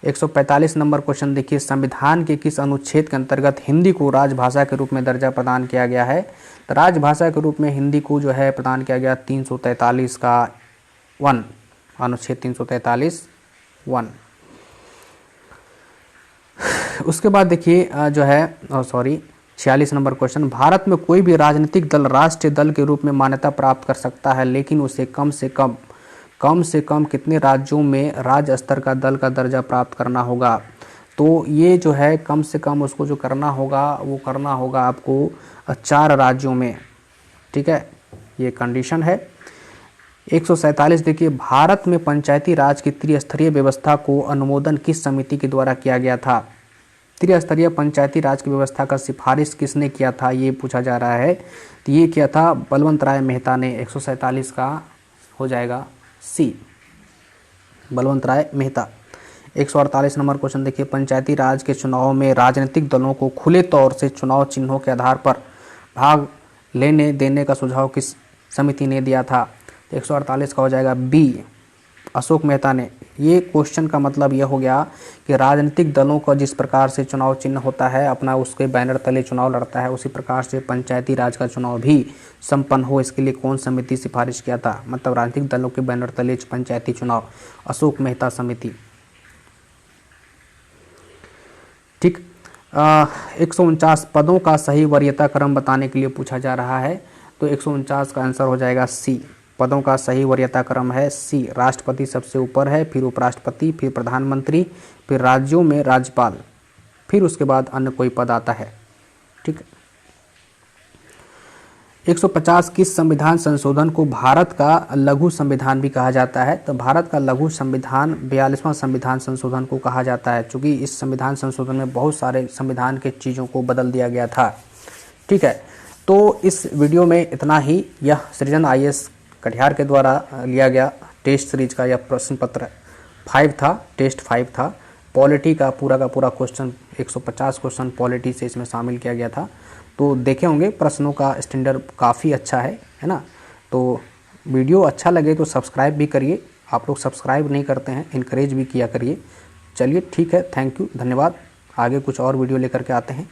145 नंबर क्वेश्चन देखिए, संविधान के किस अनुच्छेद के अंतर्गत हिंदी को राजभाषा के रूप में दर्जा प्रदान किया गया है? तो राजभाषा के रूप में हिंदी को जो है प्रदान किया गया 343 का 1, अनुच्छेद 343 1। उसके बाद देखिए जो है 46 नंबर क्वेश्चन, भारत में कोई भी राजनीतिक दल राष्ट्रीय दल के रूप में मान्यता प्राप्त कर सकता है, लेकिन उसे कम से कम कितने राज्यों में राज्य स्तर का दल का दर्जा प्राप्त करना होगा? तो ये जो है कम से कम उसको जो करना होगा वो करना होगा आपको 4 राज्यों में। ठीक है, ये कंडीशन है। 147 देखिए, भारत में पंचायती राज की त्रिस्तरीय व्यवस्था को अनुमोदन किस समिति के द्वारा किया गया था? त्रिस्तरीय पंचायती राज की व्यवस्था का सिफारिश किसने किया था, ये पूछा जा रहा है। तो ये किया था बलवंत राय मेहता ने। 147 का हो जाएगा सी, बलवंत राय मेहता। 148 नंबर क्वेश्चन देखिए, पंचायती राज के चुनाव में राजनीतिक दलों को खुले तौर से चुनाव चिन्हों के आधार पर भाग लेने देने का सुझाव किस समिति ने दिया था? 148 का हो जाएगा बी, अशोक मेहता ने। ये क्वेश्चन का मतलब यह हो गया कि राजनीतिक दलों का जिस प्रकार से चुनाव चिन्ह होता है, अपना उसके बैनर तले चुनाव लड़ता है, उसी प्रकार से पंचायती राज का चुनाव भी संपन्न हो, इसके लिए कौन समिति सिफारिश किया था? मतलब राजनीतिक दलों के बैनर तले पंचायती चुनाव, अशोक मेहता समिति। ठीक। 149 पदों का सही वरीयता क्रम बताने के लिए पूछा जा रहा है। तो 149 का आंसर हो जाएगा सी, पदों का सही वरीयता क्रम है सी। राष्ट्रपति सबसे ऊपर है, फिर उपराष्ट्रपति, फिर प्रधानमंत्री, फिर राज्यों में राज्यपाल, फिर उसके बाद अन्य कोई पद आता है। ठीक है। 150 किस संविधान संशोधन को भारत का लघु संविधान भी कहा जाता है? तो भारत का लघु संविधान 42वां संविधान संशोधन को कहा जाता है, क्योंकि इस संविधान संशोधन में बहुत सारे संविधान के चीज़ों को बदल दिया गया था। ठीक है, तो इस वीडियो में इतना ही। यह सृजन IAS कटिहार के द्वारा लिया गया टेस्ट सीरीज का यह प्रश्न पत्र 5 था, टेस्ट 5 था। पॉलिटी का पूरा क्वेश्चन 150 क्वेश्चन पॉलिटी से इसमें शामिल किया गया था। तो देखे होंगे प्रश्नों का स्टैंडर्ड काफ़ी अच्छा है ना। तो वीडियो अच्छा लगे तो सब्सक्राइब भी करिए, आप लोग सब्सक्राइब नहीं करते हैं, इनकरेज भी किया करिए। चलिए ठीक है, थैंक यू, धन्यवाद। आगे कुछ और वीडियो लेकर के आते हैं।